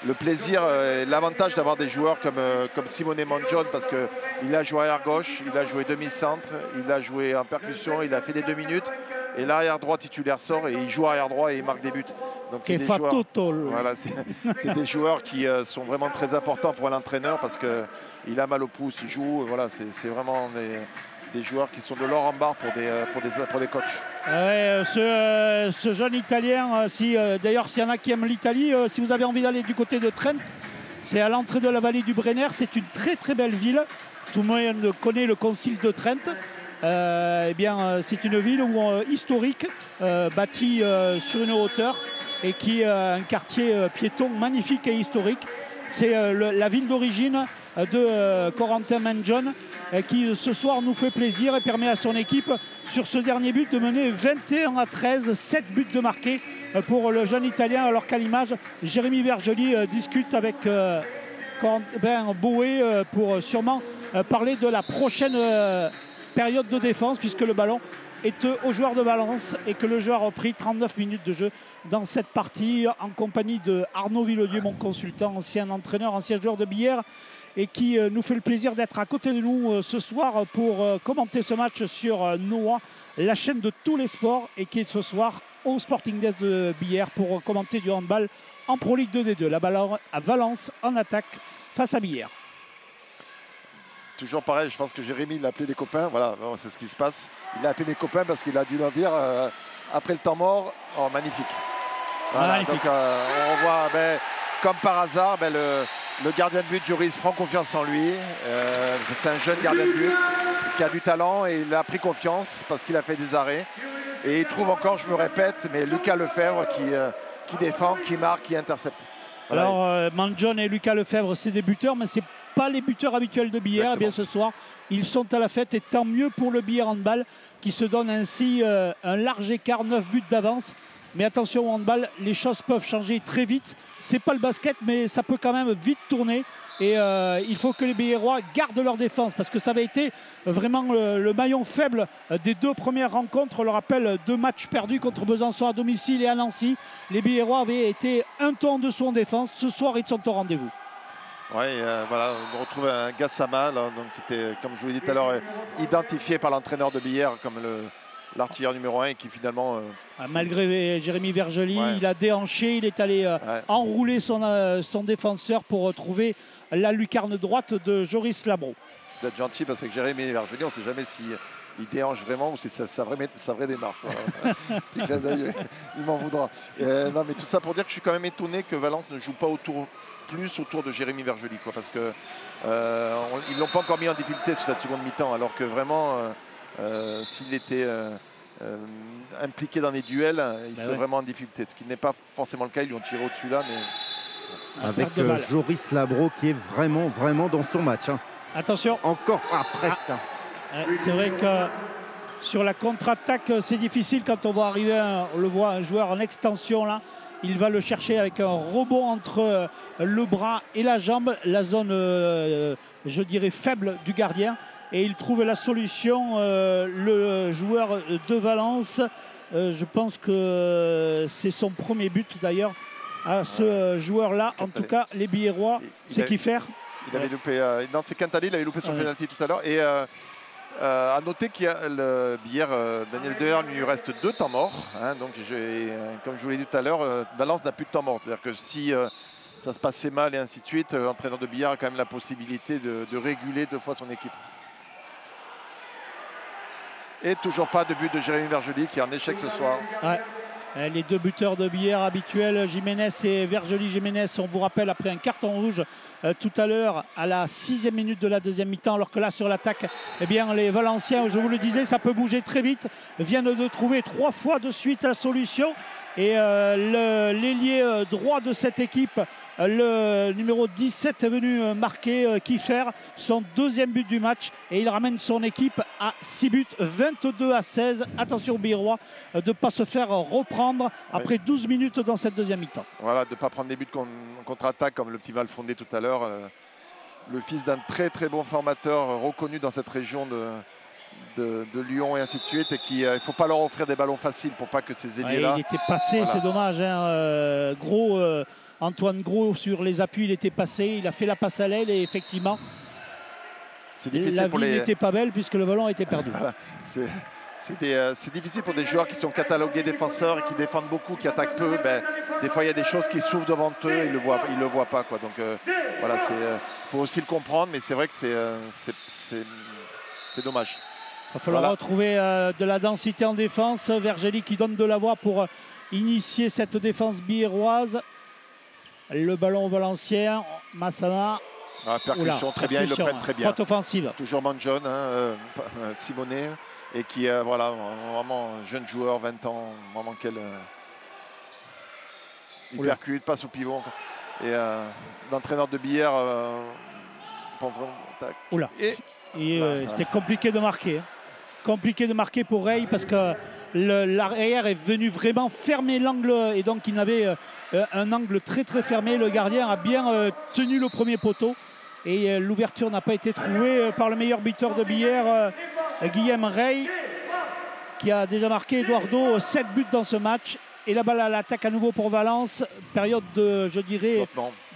le plaisir et l'avantage d'avoir des joueurs comme Simone Monjon, parce qu'il a joué arrière gauche, il a joué demi-centre, il a joué en percussion, il a fait des 2 minutes. Et l'arrière droit titulaire sort et il joue arrière droit et il marque des buts. Donc c'est des joueurs, voilà, c'est des joueurs qui sont vraiment très importants pour l'entraîneur parce qu'il a mal au pouce, il joue. Voilà, c'est vraiment des joueurs qui sont de l'or en barre pour des coachs. Ouais, ce jeune Italien, d'ailleurs s'il y en a qui aiment l'Italie, si vous avez envie d'aller du côté de Trent, c'est à l'entrée de la vallée du Brenner, c'est une très très belle ville. Tout le monde connaît le concile de Trent. Eh bien, c'est une ville historique, bâtie sur une hauteur et qui est un quartier piéton magnifique et historique. C'est la ville d'origine de Corentin Monjon qui ce soir nous fait plaisir et permet à son équipe sur ce dernier but de mener 21-13, 7 buts de marqués pour le jeune Italien, alors qu'à l'image, Jérémy Vergely discute avec Boué pour sûrement parler de la prochaine période de défense, puisque le ballon est aux joueurs de Valence et que le joueur a pris 39 minutes de jeu dans cette partie en compagnie de Arnaud Villedieu, mon consultant, ancien entraîneur, ancien joueur de billard, et qui nous fait le plaisir d'être à côté de nous ce soir pour commenter ce match sur Noah, la chaîne de tous les sports, et qui est ce soir au Sporting Days de Billère pour commenter du handball en Pro League 2D2. La balle à Valence en attaque face à Billère. Toujours pareil, je pense que Jérémy l'a appelé des copains. Voilà, c'est ce qui se passe. Il a appelé des copains parce qu'il a dû leur dire après le temps mort, oh, magnifique. Voilà, magnifique. Donc on voit, comme par hasard, le gardien de but, Joris, prend confiance en lui. C'est un jeune gardien de but qui a du talent et il a pris confiance parce qu'il a fait des arrêts. Et il trouve encore, je me répète, mais Lucas Lefebvre qui défend, qui marque, qui intercepte. Voilà. Alors, Monjon et Lucas Lefebvre, c'est des buteurs, mais c'est pas les buteurs habituels de billard. Eh bien, ce soir, ils sont à la fête et tant mieux pour le billard handball qui se donne ainsi un large écart, 9 buts d'avance. Mais attention au handball, les choses peuvent changer très vite. C'est pas le basket, mais ça peut quand même vite tourner. Et il faut que les Biérois gardent leur défense parce que ça avait été vraiment le maillon faible des 2 premières rencontres. On le rappelle, 2 matchs perdus contre Besançon à domicile et à Nancy. Les Biérois avaient été un ton en dessous en défense. Ce soir, ils sont au rendez-vous. Oui, voilà, on retrouve un Gassama, là, donc, qui était, comme je vous l'ai dit tout à l'heure, identifié par l'entraîneur de Billère comme l'artilleur numéro 1 et qui finalement... Malgré Jérémy Vergely, il a déhanché, il est allé enrouler son défenseur pour trouver la lucarne droite de Joris Labro. Vous êtes gentil parce que Jérémy Vergely, on ne sait jamais s'il déhanche vraiment ou si c'est sa vraie démarche. Petit clin d'œil, il m'en voudra. Non, mais tout ça pour dire que je suis quand même étonné que Valence ne joue pas plus autour de Jérémy Vergely, parce que ils ne l'ont pas encore mis en difficulté sur cette seconde mi-temps, alors que vraiment s'il était impliqué dans les duels, il serait vraiment en difficulté, ce qui n'est pas forcément le cas. Ils lui ont tiré au-dessus là, mais avec Joris Labro qui est vraiment dans son match. Attention, encore presque. C'est vrai que sur la contre-attaque, c'est difficile quand on voit arriver, on le voit, un joueur en extension là. Il va le chercher avec un rebond entre le bras et la jambe, la zone, je dirais, faible du gardien. Et il trouve la solution, le joueur de Valence. Je pense que c'est son premier but d'ailleurs à ce joueur-là. En tout cas, les Biérois, c'est Kiffer. Il avait loupé, non, c'est Quintali, il avait loupé son penalty tout à l'heure. Et à noter qu'il y a le Billère, Daniel Deher, il lui reste 2 temps morts. Donc, comme je vous l'ai dit tout à l'heure, Valence n'a plus de temps mort. C'est-à-dire que si ça se passait mal et ainsi de suite, l'entraîneur de Billère a quand même la possibilité de réguler 2 fois son équipe. Et toujours pas de but de Jérémy Vergely qui est en échec ce soir. Ouais. Les 2 buteurs de Billère habituels, Jiménez et Vergely. Jiménez, on vous rappelle, après un carton rouge tout à l'heure à la 6e minute de la 2e mi-temps, alors que là sur l'attaque, eh bien les Valenciens, je vous le disais, ça peut bouger très vite, viennent de trouver 3 fois de suite la solution. Et l'ailier droit de cette équipe, le numéro 17 est venu marquer Kiffer, son 2e but du match. Et il ramène son équipe à 6 buts, 22-16. Attention aux Biérois de ne pas se faire reprendre après 12 minutes dans cette 2e mi-temps. Voilà, de ne pas prendre des buts contre-attaque comme le petit Valfondé tout à l'heure. Le fils d'un très très bon formateur reconnu dans cette région de Lyon et ainsi de suite, et il ne faut pas leur offrir des ballons faciles pour pas que ces ailiers-là... il était passé, voilà. C'est dommage, Antoine Gros sur les appuis, il était passé, il a fait la passe à l'aile et effectivement, la vie n'était pas belle puisque le ballon a été perdu. Voilà. C'est difficile pour des joueurs qui sont catalogués défenseurs et qui défendent beaucoup, qui attaquent peu. Ben, des fois, il y a des choses qui s'ouvrent devant eux et ils ne le voient pas, quoi. Donc voilà, faut aussi le comprendre, mais c'est vrai que c'est dommage. Il va falloir retrouver de la densité en défense. Vergely qui donne de la voix pour initier cette défense biéroise. Le ballon au Valencien, Massana. Percussion, très bien, il le prête très bien. Faute offensive. Toujours Manjon, Simonet. Et qui est voilà, vraiment un jeune joueur, 20 ans, vraiment quel... il percute, passe au pivot. Et l'entraîneur de Billère pense vraiment... C'était compliqué de marquer. Compliqué de marquer pour Ray parce que l'arrière est venu vraiment fermer l'angle et donc il avait un angle très très fermé. Le gardien a bien tenu le premier poteau et l'ouverture n'a pas été trouvée par le meilleur buteur de Billère, Guillaume Ray, qui a déjà marqué, Eduardo, 7 buts dans ce match. Et la balle à l'attaque à nouveau pour Valence. Période de, je dirais,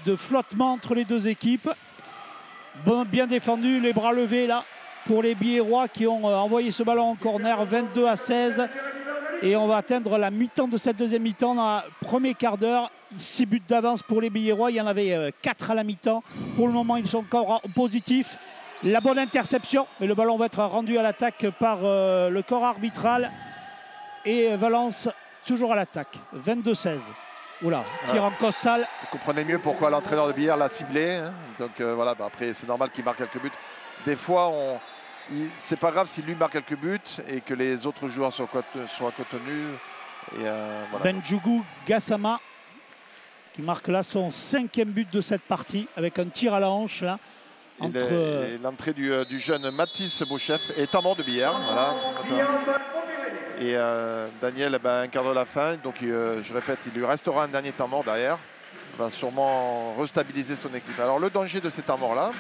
de flottement entre les deux équipes. Bon, bien défendu, les bras levés là pour les Biérois qui ont envoyé ce ballon en corner, 22-16. Et on va atteindre la mi-temps de cette deuxième mi-temps. Dans le premier quart d'heure, 6 buts d'avance pour les Biérois. Il y en avait 4 à la mi-temps. Pour le moment, ils sont encore positifs. La bonne interception, mais le ballon va être rendu à l'attaque par le corps arbitral. Et Valence toujours à l'attaque, 22-16. Oula, tir en costal. Vous comprenez mieux pourquoi l'entraîneur de Billère l'a ciblé. Hein. Donc voilà, après c'est normal qu'il marque quelques buts. Des fois, c'est pas grave si lui marque quelques buts et que les autres joueurs soient contenus. Voilà. Benjougou Gassama qui marque là son 5e but de cette partie avec un tir à la hanche là. L'entrée du jeune Mathis Beauchef et temps mort de Billère. Voilà. Et Daniel, un quart de la fin. Donc je répète, il lui restera un dernier temps mort derrière. Il va sûrement restabiliser son équipe. Alors le danger de ces temps morts là,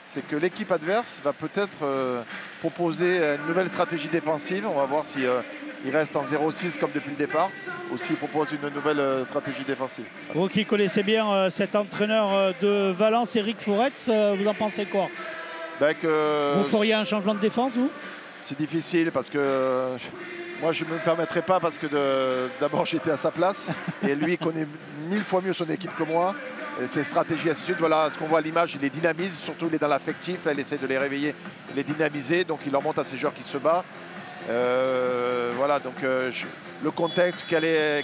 c'est que l'équipe adverse va peut-être proposer une nouvelle stratégie défensive. On va voir si il reste en 0-6 comme depuis le départ ou s'il propose une nouvelle stratégie défensive. Vous qui connaissez bien cet entraîneur de Valence, Eric Fouretz, vous en pensez quoi? Vous feriez un changement de défense, vous? C'est difficile parce que moi je ne me permettrai pas parce que d'abord j'étais à sa place et lui il connaît 1000 fois mieux son équipe que moi. Et ses stratégies, ainsi de suite. Voilà ce qu'on voit à l'image, il les dynamise, surtout il est dans l'affectif, là il essaie de les réveiller, les dynamiser, donc il leur montre à ses joueurs qui se battent. Voilà, donc le contexte, de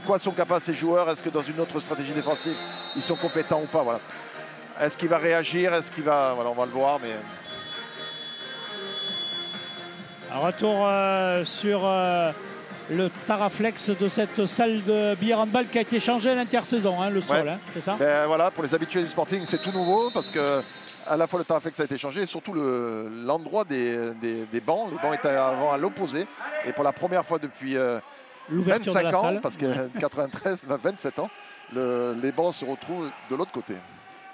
quoi sont capables ces joueurs, est-ce que dans une autre stratégie défensive, ils sont compétents ou pas, voilà. Est-ce qu'il va réagir, est-ce qu'il va... Voilà, on va le voir, mais... Un retour sur... le taraflex de cette salle de billard handball qui a été changé à l'intersaison, hein, le sol, ouais. Hein, c'est ça? Voilà, pour les habitués du Sporting, c'est tout nouveau parce que à la fois le taraflex a été changé et surtout l'endroit des bancs. Les bancs étaient avant à l'opposé et pour la première fois depuis 25 ans, salle. Parce que 93, 27 ans, les bancs se retrouvent de l'autre côté.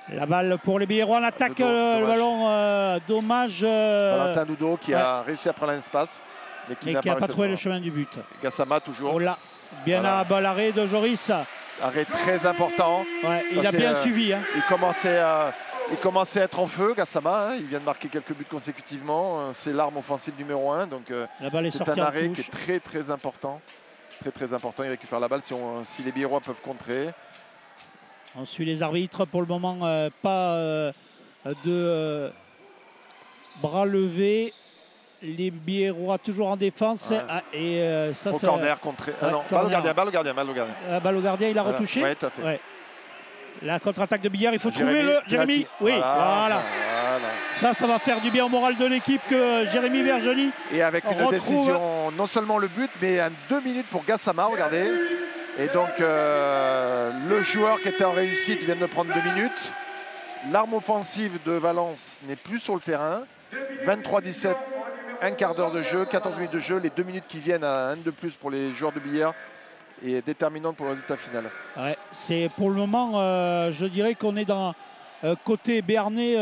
La balle pour les Biérois en attaque, le ballon dommage. Valentin Doudot qui a réussi à prendre l'espace. Mais qui n'a pas trouvé le chemin du but. Gassama toujours. Oh là, bien à l'arrêt de Joris. Arrêt très important. Ouais, il a bien suivi. Hein. Il commençait à être en feu, Gassama. Hein. Il vient de marquer quelques buts consécutivement. C'est l'arme offensive numéro 1. Donc c'est un arrêt qui est très très important. Très très important. Il récupère la balle si les Biérois peuvent contrer. On suit les arbitres. Pour le moment, pas de bras levés. Les Biérois toujours en défense. Ouais. Ça, au corner contre. Non, balle au gardien. Balle au gardien, il a retouché. Oui, tout à fait. Ouais. La contre-attaque de Billard, il faut trouver le Jérémy. Oui, voilà. Ça va faire du bien au moral de l'équipe que Jérémy Vergely. Et avec une décision, non seulement le but, mais en 2 minutes pour Gassama, regardez. Et donc, le joueur qui était en réussite vient de prendre 2 minutes. L'arme offensive de Valence n'est plus sur le terrain. 23-17. Un quart d'heure de jeu, 14 minutes de jeu, les 2 minutes qui viennent à 1 de plus pour les joueurs de Billard et déterminante pour le résultat final. Ouais, c'est pour le moment, je dirais qu'on est dans côté béarnais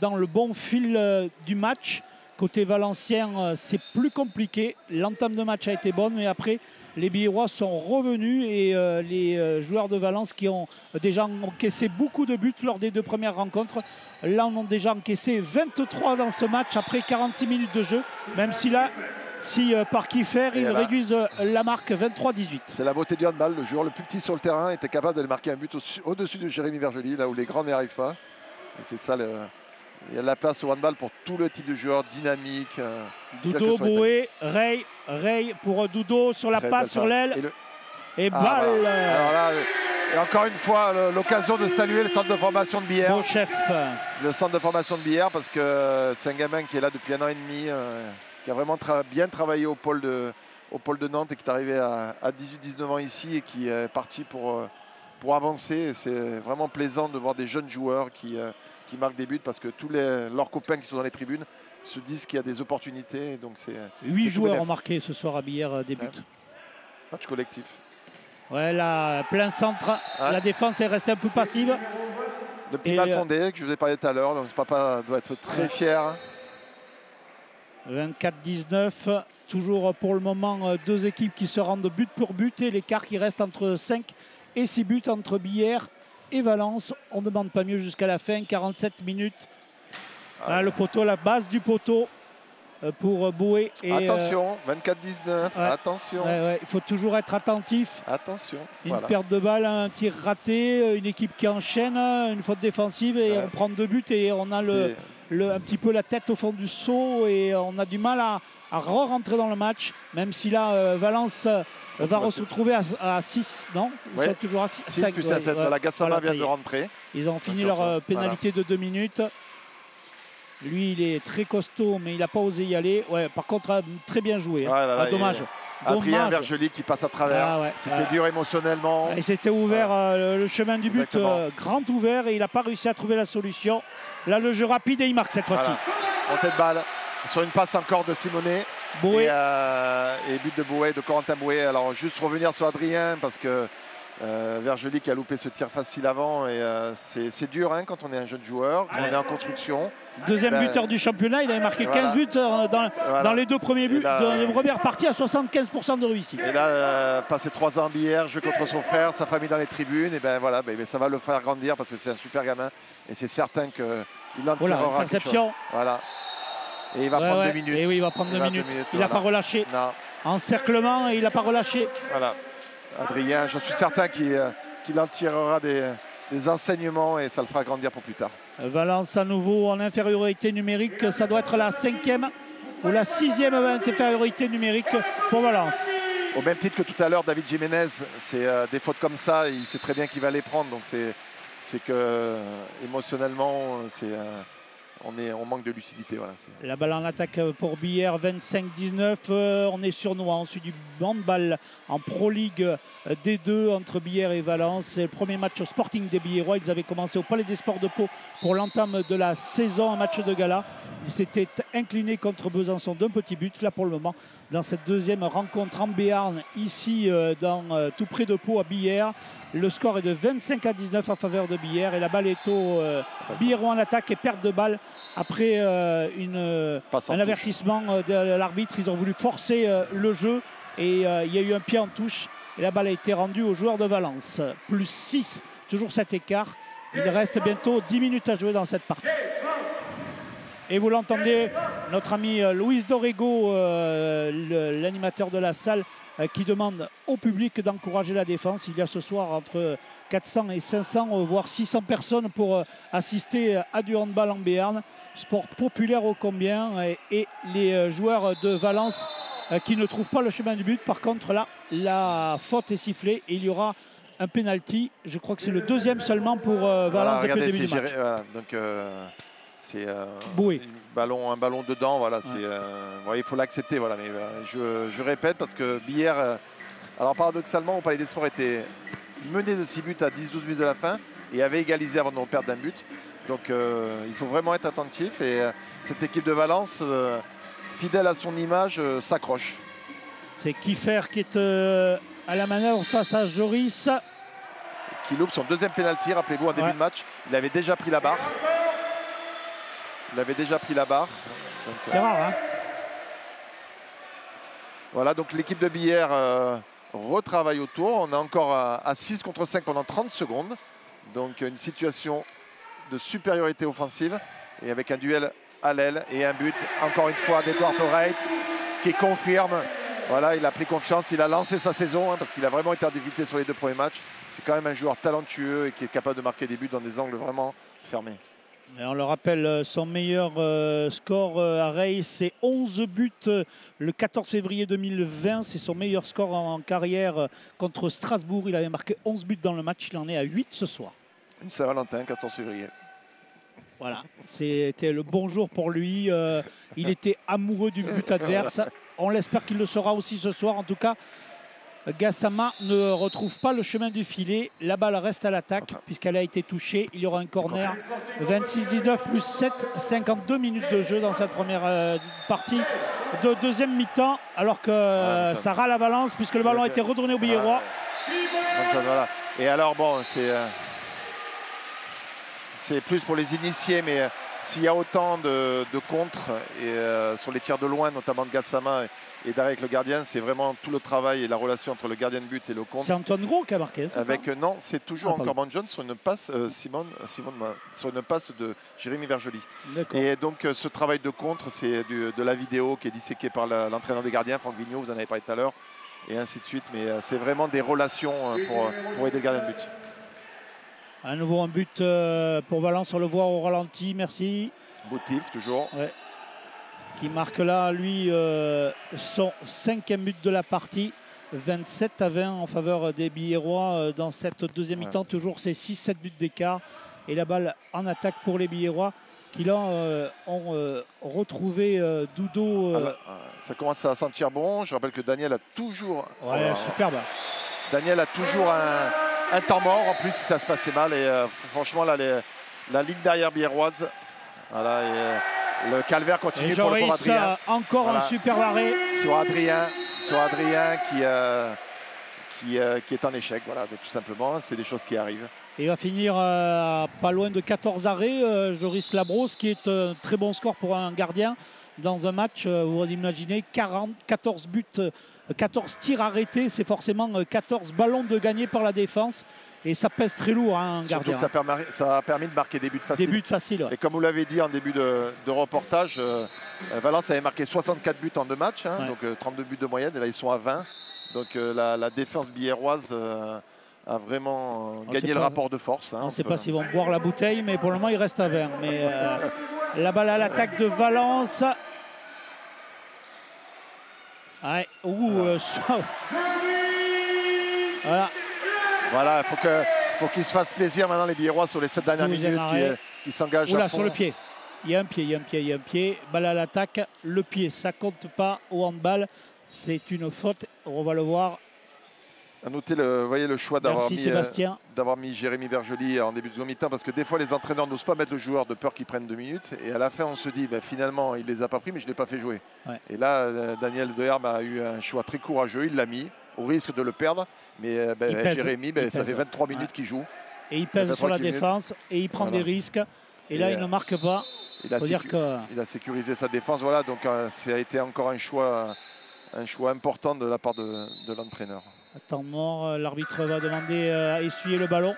dans le bon fil du match. Côté valencien, c'est plus compliqué. L'entame de match a été bonne, mais après, les Biérois sont revenus et les joueurs de Valence qui ont déjà encaissé beaucoup de buts lors des 2 premières rencontres, là on a déjà encaissé 23 dans ce match après 46 minutes de jeu, même si là, par Kiefer, ils réduisent la marque 23-18. C'est la beauté du handball, le joueur le plus petit sur le terrain était capable d'aller marquer un but au-dessus de Jérémy Vergely, là où les grands n'y arrivent pas. Et c'est ça, il y a de la place au handball pour tout le type de joueurs dynamiques. Dudo, Boué, Ray pour Dudo sur la passe, sur l'aile. Et balle. Voilà. Alors là, et encore une fois, l'occasion de saluer le centre de formation de Billère. Beau chef. Le centre de formation de Billère, parce que c'est un gamin qui est là depuis 1 an et demi, qui a vraiment bien travaillé au pôle de Nantes et qui est arrivé à 18-19 ans ici et qui est parti pour avancer. C'est vraiment plaisant de voir des jeunes joueurs qui marquent des buts, parce que tous leurs copains qui sont dans les tribunes se disent qu'il y a des opportunités. Donc 8 joueurs ont marqué ce soir à Billère des buts. Match collectif. Ouais, là, plein centre. La défense est restée un peu passive. Le petit Malfondé que je vous ai parlé tout à l'heure, donc papa doit être très fier. 24-19, toujours pour le moment 2 équipes qui se rendent but pour but et l'écart qui reste entre 5 et 6 buts entre Billère et Valence. On ne demande pas mieux jusqu'à la fin, 47 minutes. Le poteau, la base du poteau pour Boué. Attention, 24-19, attention. Il faut toujours être attentif. Attention. Une perte de balle, un tir raté, une équipe qui enchaîne, une faute défensive et on prend 2 buts et on a un petit peu la tête au fond du seau et on a du mal à re-rentrer dans le match, même si là Valence va se retrouver à 6, non? Ils sont toujours à 6. 6 plus 7, la Gassama vient de rentrer. Ils ont fini leur pénalité de 2 minutes. Lui, il est très costaud, mais il n'a pas osé y aller. Par contre, très bien joué. Dommage. Adrien Vergely qui passe à travers. C'était dur émotionnellement. Il s'était ouvert le chemin du but, grand ouvert, et il n'a pas réussi à trouver la solution. Là, le jeu rapide et il marque cette fois-ci. Montée de balle sur une passe encore de Simonet. Boué. Et but de Boué, de Corentin Boué. Alors, juste revenir sur Adrien, parce que Vergely qui a loupé ce tir facile avant. Et c'est dur quand on est un jeune joueur, on est en construction. Deuxième buteur du championnat, il avait marqué 15 buts dans les 2 premiers buts. Dans les premières parties à 75% de réussite. Et là, passé 3 ans en Billère, jouer contre son frère, sa famille dans les tribunes, et ça va le faire grandir parce que c'est un super gamin. Et c'est certain qu'il en tirera interception. Voilà. Et il va prendre 2 minutes. Et oui, il va prendre 2 minutes. Il n'a pas relâché. Non. Encerclement et il n'a pas relâché. Voilà. Adrien, je suis certain qu'il en tirera des enseignements et ça le fera grandir pour plus tard. Valence à nouveau en infériorité numérique. Ça doit être la 5e ou la 6e infériorité numérique pour Valence. Au même titre que tout à l'heure, David Jiménez, c'est des fautes comme ça, il sait très bien qu'il va les prendre. Donc c'est que émotionnellement, on manque de lucidité. Voilà, la balle en attaque pour Billère, 25-19. On est sur Noix. Ensuite du handball en Pro League D2 entre Billère et Valence. C'est le premier match au Sporting des Billérois. Ils avaient commencé au Palais des Sports de Pau pour l'entame de la saison, un match de gala. Ils s'étaient inclinés contre Besançon d'un petit but. Là pour le moment, dans cette deuxième rencontre en Béarn, ici tout près de Pau à Billère. Le score est de 25-19 en faveur de Billère et la balle est au Billérois en attaque et perte de balle après un avertissement de l'arbitre. Ils ont voulu forcer le jeu et il y a eu un pied en touche et la balle a été rendue aux joueurs de Valence. Plus 6, toujours cet écart. Il reste bientôt 10 minutes à jouer dans cette partie. Et vous l'entendez, notre ami Luis Dorrego, l'animateur de la salle, qui demande au public d'encourager la défense. Il y a ce soir entre 400 et 500, voire 600 personnes pour assister à du handball en Béarn. Sport populaire ô combien. Et les joueurs de Valence qui ne trouvent pas le chemin du but. Par contre, là, la faute est sifflée et il y aura un penalty. Je crois que c'est le deuxième seulement pour Valence depuis le début du match. Donc, c'est un ballon dedans. Voilà, il faut l'accepter. Voilà, mais je répète parce que Billère, alors paradoxalement, au Palais des Sports était mené de 6 buts à 10-12 minutes de la fin et avait égalisé avant de perdre d'un but. Donc il faut vraiment être attentif et cette équipe de Valence, fidèle à son image, s'accroche. C'est Kiefer qui est à la manœuvre face à Joris. Qui loupe son deuxième pénalty, rappelez-vous, en début de match. Il avait déjà pris la barre. C'est rare, hein. Voilà, donc l'équipe de Billère retravaille autour. On est encore à 6 contre 5 pendant 30 secondes. Donc une situation de supériorité offensive et avec un duel à l'aile et un but, encore une fois, d'Edward Wright qui confirme. Voilà, il a pris confiance, il a lancé sa saison parce qu'il a vraiment été en difficulté sur les 2 premiers matchs. C'est quand même un joueur talentueux et qui est capable de marquer des buts dans des angles vraiment fermés. Et on le rappelle, son meilleur score à Ray, c'est 11 buts le 14 février 2020. C'est son meilleur score en carrière contre Strasbourg. Il avait marqué 11 buts dans le match, il en est à 8 ce soir. Une Saint-Valentin, 14 février. Voilà, c'était le bon jour pour lui. Il était amoureux du but adverse. On l'espère qu'il le sera aussi ce soir. En tout cas, Gassama ne retrouve pas le chemin du filet. La balle reste à l'attaque puisqu'elle a été touchée. Il y aura un corner. 26-19 plus 7, 52 minutes de jeu dans cette première partie de deuxième mi-temps. Alors que ça râle la balance puisque le ballon a été retourné au Billerois. Voilà. Et alors, bon, c'est plus pour les initiés, mais s'il y a autant de contres et, sur les tirs de loin, notamment de Gassama et d'arrêt avec le gardien, c'est vraiment tout le travail et la relation entre le gardien de but et le contre. C'est Antoine Gros qui a marqué. Non, c'est toujours encore John sur une passe, sur une passe de Jérémy Verjoli. Et donc ce travail de contre, c'est de la vidéo qui est disséquée par l'entraîneur des gardiens, Franck Vigneault, vous en avez parlé tout à l'heure, et ainsi de suite. Mais c'est vraiment des relations pour aider le gardien de but. À nouveau un but pour Valence, on le voit au ralenti, merci. Boutif toujours. Ouais. Qui marque là, lui, son 5e but de la partie. 27-20 en faveur des Billerois dans cette deuxième mi-temps. Toujours ces 6-7 buts d'écart. Et la balle en attaque pour les Billerois qui là ont retrouvé Doudou. Ça commence à sentir bon. Je rappelle que Daniel a toujours... superbe. Daniel a toujours un temps mort. En plus, si ça se passait mal. Et franchement, là, la ligne derrière billeroise. Voilà, et, le calvaire continue pour le pauvre Adrien. Encore un super arrêt. Sur Adrien qui est en échec. Voilà, tout simplement. C'est des choses qui arrivent. Et il va finir pas loin de 14 arrêts. Joris Labrosse, qui est un très bon score pour un gardien. Dans un match, vous imaginez, 14 buts, 14 tirs arrêtés, c'est forcément 14 ballons de gagnés par la défense. Et ça pèse très lourd, un gardien. Surtout que ça a permis de marquer des buts faciles. Des buts faciles, ouais. Et comme vous l'avez dit en début de reportage, Valence avait marqué 64 buts en 2 matchs, donc 32 buts de moyenne, et là ils sont à 20. Donc la défense biéroise a vraiment gagné le rapport de force. On ne sait pas s'ils vont boire la bouteille, mais pour le moment, il reste à 20. Mais la balle à l'attaque de Valence. Ouais. Voilà, il faut qu'ils se fassent plaisir maintenant, les Billerois, sur les 7 dernières minutes qui s'engagent à fond. Sur le pied. Il y a un pied. Balle à l'attaque. Le pied, ça ne compte pas au handball. C'est une faute. On va le voir. À noter le choix d'avoir mis Jérémy Verjoli en début de seconde mi-temps, parce que des fois les entraîneurs n'osent pas mettre le joueur de peur qu'il prenne 2 minutes, et à la fin on se dit finalement il les a pas pris, mais je ne l'ai pas fait jouer. Ouais. Et là Daniel Deherme a eu un choix très courageux, il l'a mis au risque de le perdre, mais Jérémy, ça fait 23 minutes qu'il joue. Et il pèse sur la défense et il prend des risques, et là il ne marque pas. Il a sécurisé sa défense, voilà, donc ça a été encore un choix important de la part de l'entraîneur. Temps mort, l'arbitre va demander à essuyer le ballon.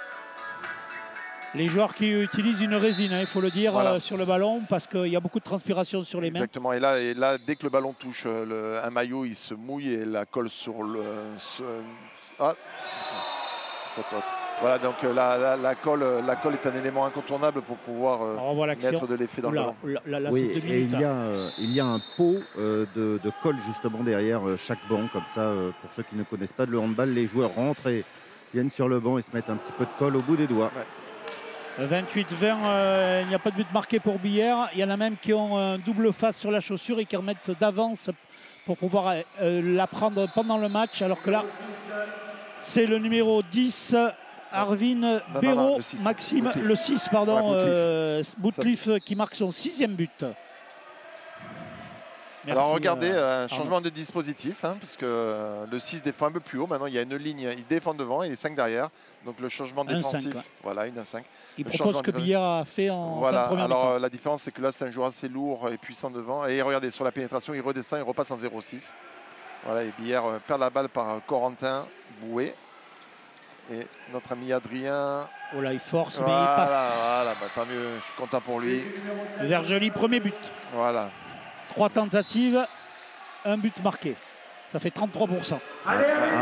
Les joueurs qui utilisent une résine, il faut le dire, sur le ballon, parce qu'il y a beaucoup de transpiration sur les mains. Exactement, et là, dès que le ballon touche un maillot, il se mouille et la colle sur le... Voilà, donc la colle est un élément incontournable pour pouvoir mettre de l'effet dans le ballon. Et il y a un pot de colle justement derrière chaque banc, comme ça, pour ceux qui ne connaissent pas le handball, les joueurs rentrent et viennent sur le banc et se mettent un petit peu de colle au bout des doigts. Ouais. 28-20, il n'y a pas de but marqué pour Billère. Il y en a même qui ont un double face sur la chaussure et qui remettent d'avance pour pouvoir la prendre pendant le match, alors que là, c'est le numéro 10... Arvin Béraud, Maxime, le 6, pardon, Boutcliffe qui marque son 6e but. Merci. Alors regardez, un changement de dispositif, parce que le 6 défend un peu plus haut. Maintenant, il y a une ligne, il défend devant et les 5 derrière. Donc le changement défensif, voilà, une à 5. Il propose ce que Billère a fait en fin de première alors la différence, c'est que là, c'est un joueur assez lourd et puissant devant. Et regardez, sur la pénétration, il redescend, il repasse en 0,6. Voilà, et Billère perd la balle par Corentin Bouet. Et notre ami Adrien. Oh là, il force, Voilà, mais il passe. voilà, bah, tant mieux, je suis content pour lui. Vergely, premier but. Voilà. 3 tentatives, un but marqué. Ça fait 33%.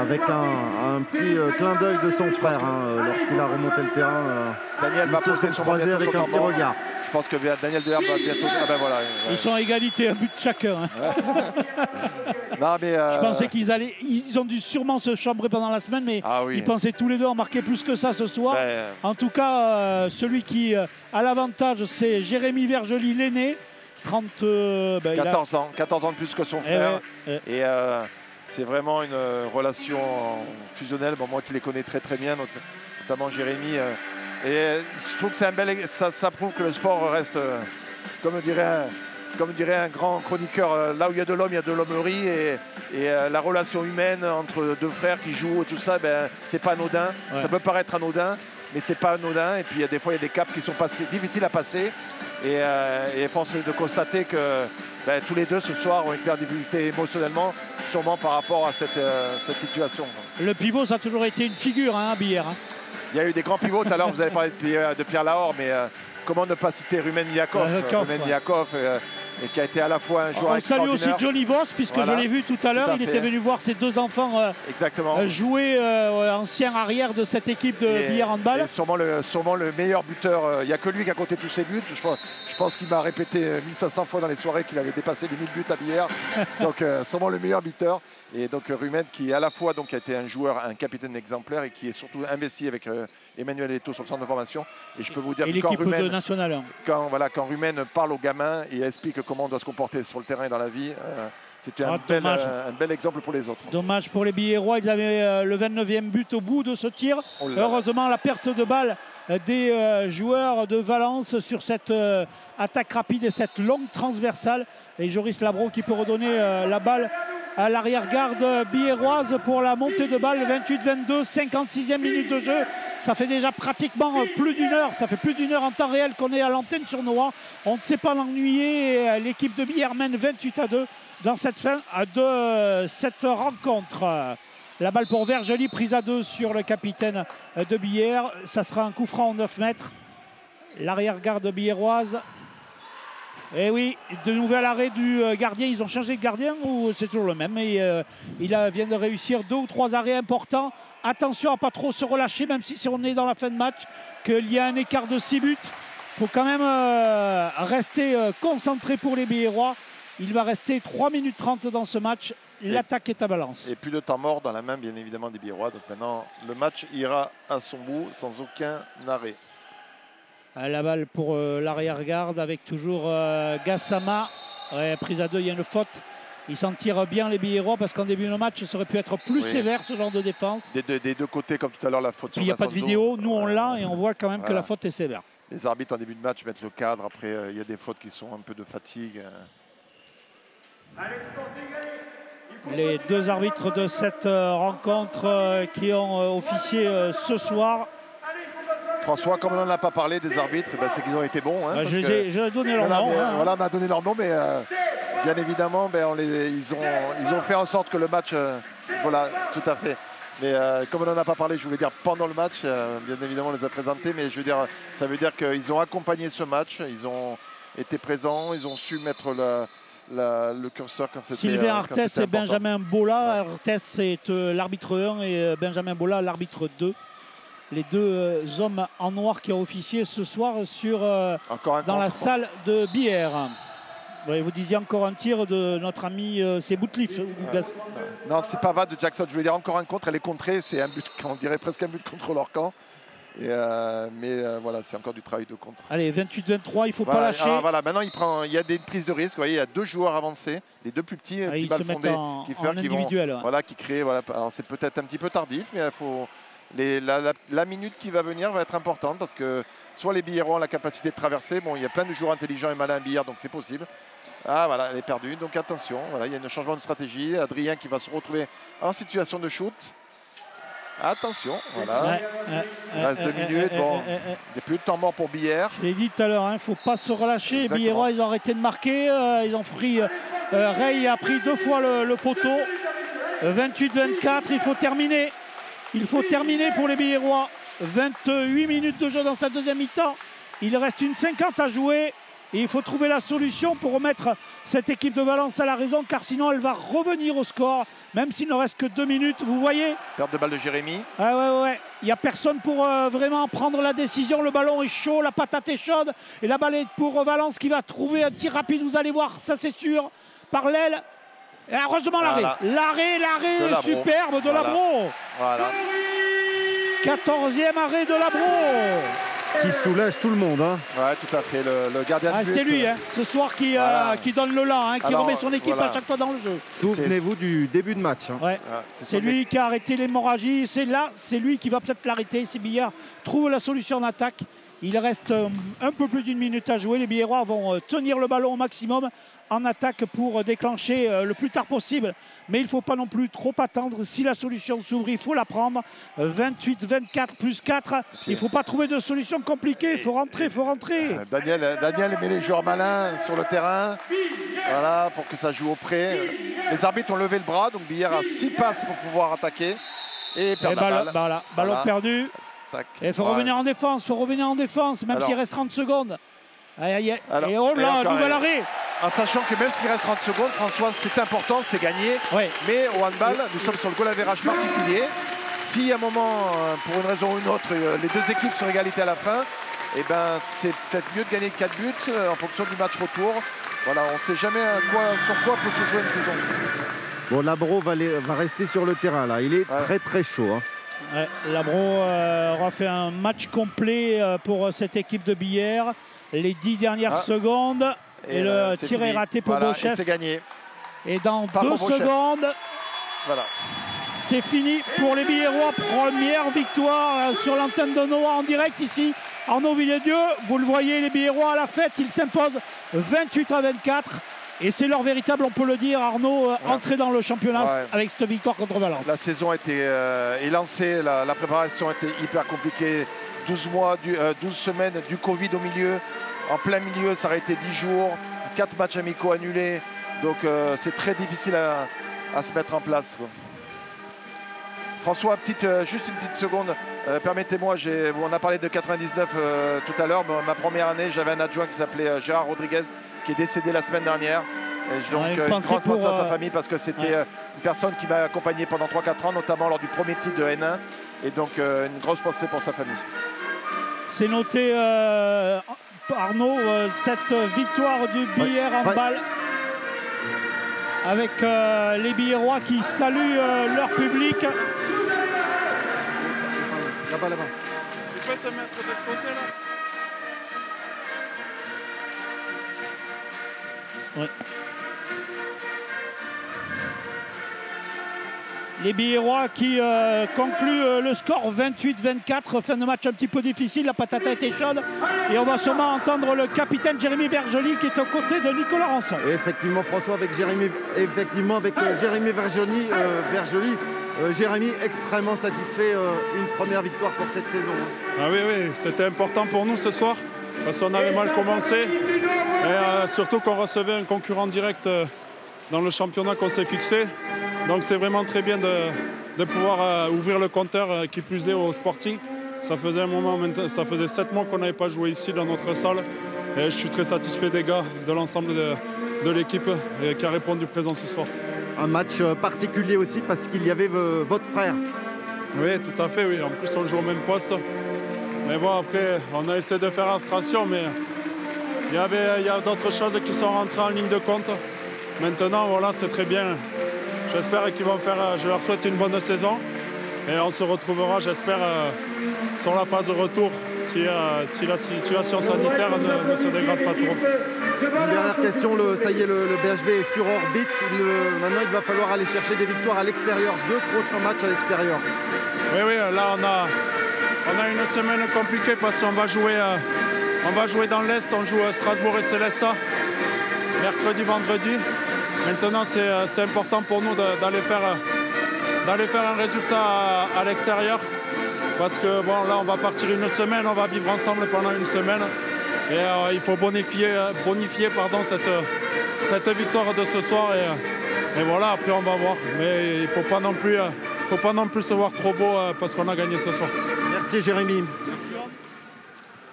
Avec un petit clin d'œil de son frère lorsqu'il a remonté le terrain. Daniel va poser son croisé avec un petit regard. Je pense que Daniel Deherbe va bientôt. Ah ben voilà. Ils sont à égalité, un but chacun. Hein. Non, mais Je pensais ils ont dû sûrement se chambrer pendant la semaine, mais oui. ils pensaient tous les deux en marquer plus que ça ce soir. En tout cas, celui qui a l'avantage, c'est Jérémy Vergely, l'aîné. 14 ans de plus que son frère. Et c'est vraiment une relation fusionnelle. Bon, moi qui les connais très très bien, notamment Jérémy. Et je trouve que c'est ça prouve que le sport reste, comme dirait un grand chroniqueur, là où il y a de l'homme, il y a de l'hommerie. Et la relation humaine entre deux frères qui jouent et tout ça, ben, c'est pas anodin. Ouais. Ça peut paraître anodin, mais c'est pas anodin. Et puis des fois, il y a des caps qui sont difficiles à passer. Et force de constater que tous les deux ce soir ont été en difficulté émotionnellement, sûrement par rapport à cette situation. Le pivot, ça a toujours été une figure à Billère. Il y a eu des grands pivots. Tout à l'heure, vous avez parlé de Pierre Lahore, mais comment ne pas citer Rumen Yakov, et qui a été à la fois un joueur extraordinaire. On salue aussi Johnny Voss, puisque je l'ai vu tout à l'heure. Il était venu voir ses deux enfants jouer, ancien arrière de cette équipe de Billère Handball. Et sûrement le meilleur buteur. Il n'y a que lui qui a compté tous ses buts. Je pense qu'il m'a répété 1500 fois dans les soirées qu'il avait dépassé les 1000 buts à Billère. Donc sûrement le meilleur buteur. Et donc Rumen qui à la fois a été un joueur, un capitaine exemplaire et qui est surtout investi avec Emmanuel Eto'o sur le centre de formation. Et je peux vous dire que quand Rumen parle aux gamins et explique comment on doit se comporter sur le terrain et dans la vie, c'était un bel exemple pour les autres. Dommage pour les Billérois, ils avaient le 29e but au bout de ce tir. Heureusement, la perte de balle des joueurs de Valence sur cette attaque rapide et cette longue transversale. Et Joris Labro qui peut redonner la balle à l'arrière-garde biéroise pour la montée de balle. 28-22, 56e minute de jeu. Ça fait déjà pratiquement plus d'une heure. Ça fait plus d'une heure en temps réel qu'on est à l'antenne sur Noah. On ne s'est pas ennuyer. L'équipe de Billère mène 28-2 dans cette fin de cette rencontre. La balle pour Vergely, prise à 2 sur le capitaine de Billère. Ça sera un coup franc en 9 mètres. L'arrière-garde biéroise. Et oui, de nouvel arrêt du gardien. Ils ont changé de gardien ou c'est toujours le même? Et il vient de réussir 2 ou 3 arrêts importants. Attention à ne pas trop se relâcher, même si on est dans la fin de match, qu'il y a un écart de 6 buts. Il faut quand même rester concentré pour les Billérois. Il va rester 3 minutes 30 dans ce match. L'attaque est à Valence. Et plus de temps mort dans la main, bien évidemment, des Billérois. Donc maintenant, le match ira à son bout sans aucun arrêt. La balle pour l'arrière-garde avec toujours Gassama. Ouais, prise à 2, il y a une faute. Ils s'en tirent bien les Billérois parce qu'en début de match, ça aurait pu être plus sévère ce genre de défense. Des deux côtés, comme tout à l'heure, la faute. Il n'y a pas de vidéo, nous on l'a et on voit quand même que la faute est sévère. Les arbitres en début de match mettent le cadre. Après, il y a des fautes qui sont un peu de fatigue. Les deux arbitres de cette rencontre qui ont officié ce soir. François, comme on n'en a pas parlé des arbitres, c'est qu'ils ont été bons. Hein, j'ai donné leur nom. Voilà, on a donné leur nom, mais bien évidemment, ils ont fait en sorte que le match... voilà, tout à fait. Mais comme on n'en a pas parlé, je voulais dire pendant le match, bien évidemment, on les a présentés, mais je veux dire, ça veut dire qu'ils ont accompagné ce match, ils ont été présents, ils ont su mettre le curseur quand c'était Sylvain Arthès et Benjamin Bola. Arthès, c'est l'arbitre 1 et Benjamin Bola, l'arbitre 2. Les deux hommes en noir qui ont officié ce soir dans la salle de Billère. Vous disiez encore un tir de notre ami, c'est Boutliff. Non, c'est pas va de Jackson. Je voulais dire encore un contre. Elle est contrée. C'est un but, on dirait presque un but contre leur camp. Mais voilà, c'est encore du travail de contre. Allez, 28-23, il ne faut pas lâcher. Maintenant, il y a des prises de risque. Vous voyez, il y a 2 joueurs avancés, les 2 plus petits, petits balles fondées qui créent. Voilà. Alors, c'est peut-être un petit peu tardif, mais il faut... La minute qui va venir va être importante parce que soit les Billérois ont la capacité de traverser. Bon, il y a plein de joueurs intelligents et malins à Billère, donc c'est possible. Ah voilà, elle est perdue. Donc attention, voilà, il y a un changement de stratégie. Adrien qui va se retrouver en situation de shoot. Attention, voilà. Il reste 2 minutes. Bon, il n'y a plus de temps mort pour Billère. Je l'ai dit tout à l'heure, il ne faut pas se relâcher. Les Billérois, ils ont arrêté de marquer. Ils ont pris. Ray a pris 2 fois le poteau. 28-24, il faut terminer. Il faut terminer pour les Biérois. 28 minutes de jeu dans sa deuxième mi-temps. Il reste une 50 à jouer. Et il faut trouver la solution pour remettre cette équipe de Valence à la raison, car sinon elle va revenir au score, même s'il ne reste que 2 minutes. Vous voyez, perte de balle de Jérémy. Ah ouais. Il n'y a personne pour vraiment prendre la décision. Le ballon est chaud, la patate est chaude. Et la balle est pour Valence qui va trouver un tir rapide. Vous allez voir, ça c'est sûr. Par l'aile. Et heureusement l'arrêt. L'arrêt superbe de Labro. Voilà. 14e arrêt de Labro. Qui soulage tout le monde. Hein. Ouais, tout à fait. Le gardien de but. C'est lui, ce soir, qui donne le là, qui remet son équipe à chaque fois dans le jeu. Souvenez-vous du début de match. Hein. Ouais. C'est lui qui a arrêté l'hémorragie. C'est lui qui va peut-être l'arrêter. Si Billard trouve la solution en attaque. Il reste un peu plus d'une minute à jouer. Les Biérois vont tenir le ballon au maximum en attaque pour déclencher le plus tard possible. Mais il ne faut pas non plus trop attendre. Si la solution s'ouvre, il faut la prendre. 28-24 plus 4. Il ne faut pas trouver de solution compliquée. Il faut rentrer, Daniel met les joueurs malins sur le terrain. Voilà, pour que ça joue au près. Les arbitres ont levé le bras. Donc Billard a 6 passes pour pouvoir attaquer. Et perd la balle. Ballon perdu. Il faut revenir en défense. Même s'il reste 30 secondes. Et oh là, nouvel arrêt. En sachant que même s'il reste 30 secondes, François, c'est important, c'est gagné. Ouais. Mais au handball, nous sommes sur le goal average particulier. Si à un moment, pour une raison ou une autre, les deux équipes sont égalité à la fin, eh ben, c'est peut-être mieux de gagner 4 buts en fonction du match retour. Voilà, on ne sait jamais sur quoi peut se jouer une saison. Bon, Labro va rester sur le terrain là. Il est très chaud. Hein. Ouais, Labro aura fait un match complet pour cette équipe de Billard. Les 10 dernières secondes. Et le tir est raté pour Beauchef. C'est gagné. Et dans 2 secondes, c'est fini pour les Biérois. Première victoire sur l'antenne de Noah en direct ici. Arnaud Villedieu, vous le voyez, les Biérois à la fête, ils s'imposent 28-24. Et c'est leur véritable, on peut le dire, Arnaud, entrée dans le championnat avec cette victoire contre Valence. La saison était lancée, la préparation était hyper compliquée. 12 semaines du Covid au milieu. En plein milieu, ça aurait été 10 jours, 4 matchs amicaux annulés. Donc c'est très difficile à se mettre en place, quoi. François, juste une petite seconde. Permettez-moi, on a parlé de 99 tout à l'heure. Ma première année, j'avais un adjoint qui s'appelait Gérard Rodriguez, qui est décédé la semaine dernière. Et donc une grande pensée à sa famille, parce que c'était une personne qui m'a accompagné pendant 3-4 ans, notamment lors du premier titre de N1. Et donc une grosse pensée pour sa famille. C'est noté... Arnaud, cette victoire du Billard handball avec les Biérois qui saluent leur public. Là-bas. Tu peux te mettre de ce côté là. Ouais. Les Biérois qui concluent le score 28-24. Fin de match un petit peu difficile, la patate a été chaude. Et on va sûrement entendre le capitaine Jérémy Verjoli qui est aux côtés de Nicolas Rançon. Et effectivement, François, avec Jérémy Verjoli. Jérémy extrêmement satisfait, une première victoire pour cette saison. Ah oui, c'était important pour nous ce soir parce qu'on avait mal commencé. Et surtout qu'on recevait un concurrent direct dans le championnat qu'on s'est fixé. Donc c'est vraiment très bien de pouvoir ouvrir le compteur, qui plus est au Sporting. Ça faisait un moment, ça faisait 7 mois qu'on n'avait pas joué ici dans notre salle. Et je suis très satisfait des gars, de l'ensemble de l'équipe qui a répondu présent ce soir. Un match particulier aussi parce qu'il y avait votre frère. Oui, tout à fait, oui. En plus, on joue au même poste. Mais bon, après, on a essayé de faire abstraction, mais il y a d'autres choses qui sont rentrées en ligne de compte. Maintenant, voilà, c'est très bien. J'espère qu'ils vont faire, je leur souhaite une bonne saison. Et on se retrouvera, j'espère, sur la phase de retour, si la situation sanitaire ne se dégrade pas trop. Une dernière question, ça y est, le BHB est sur orbite. Maintenant, il va falloir aller chercher des victoires à l'extérieur. 2 prochains matchs à l'extérieur. Oui, là, on a une semaine compliquée parce qu'on va jouer dans l'Est. On joue à Strasbourg et Célestat, mercredi, vendredi. Maintenant, c'est important pour nous d'aller faire un résultat à l'extérieur. Parce que bon, là, on va partir une semaine, on va vivre ensemble pendant une semaine. Et il faut bonifier cette victoire de ce soir Et voilà, après on va voir. Mais il ne faut pas non plus se voir trop beau parce qu'on a gagné ce soir. Merci Jérémy.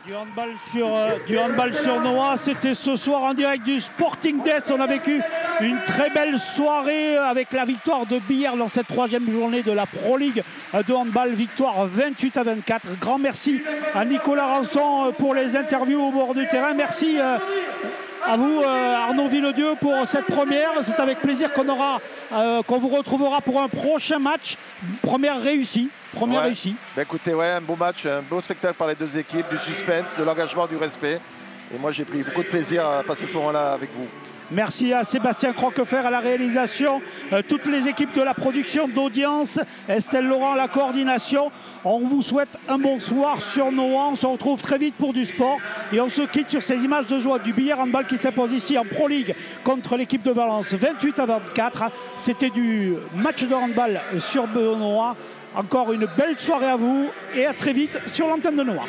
Du handball sur Noah, c'était ce soir en direct du Sporting d'Est. On a vécu une très belle soirée avec la victoire de Billère dans cette 3e journée de la Pro League de handball. Victoire 28-24. Grand merci à Nicolas Rançon pour les interviews au bord du terrain. Merci à vous Arnaud Villedieu pour cette première. C'est avec plaisir qu'on vous retrouvera pour un prochain match. Première réussie. Réussie. Ben écoutez, un beau match, un beau spectacle par les deux équipes, du suspense, de l'engagement, du respect. Et moi j'ai pris beaucoup de plaisir à passer ce moment-là avec vous. Merci à Sébastien Croquefer à la réalisation, toutes les équipes de la production d'audience, Estelle Laurent à la coordination. On vous souhaite un bon soir sur Noah. On se retrouve très vite pour du sport et on se quitte sur ces images de joie du Billère handball qui s'impose ici en Pro League contre l'équipe de Valence 28-24. C'était du match de handball sur Noah. Encore une belle soirée à vous et à très vite sur l'antenne de Noah.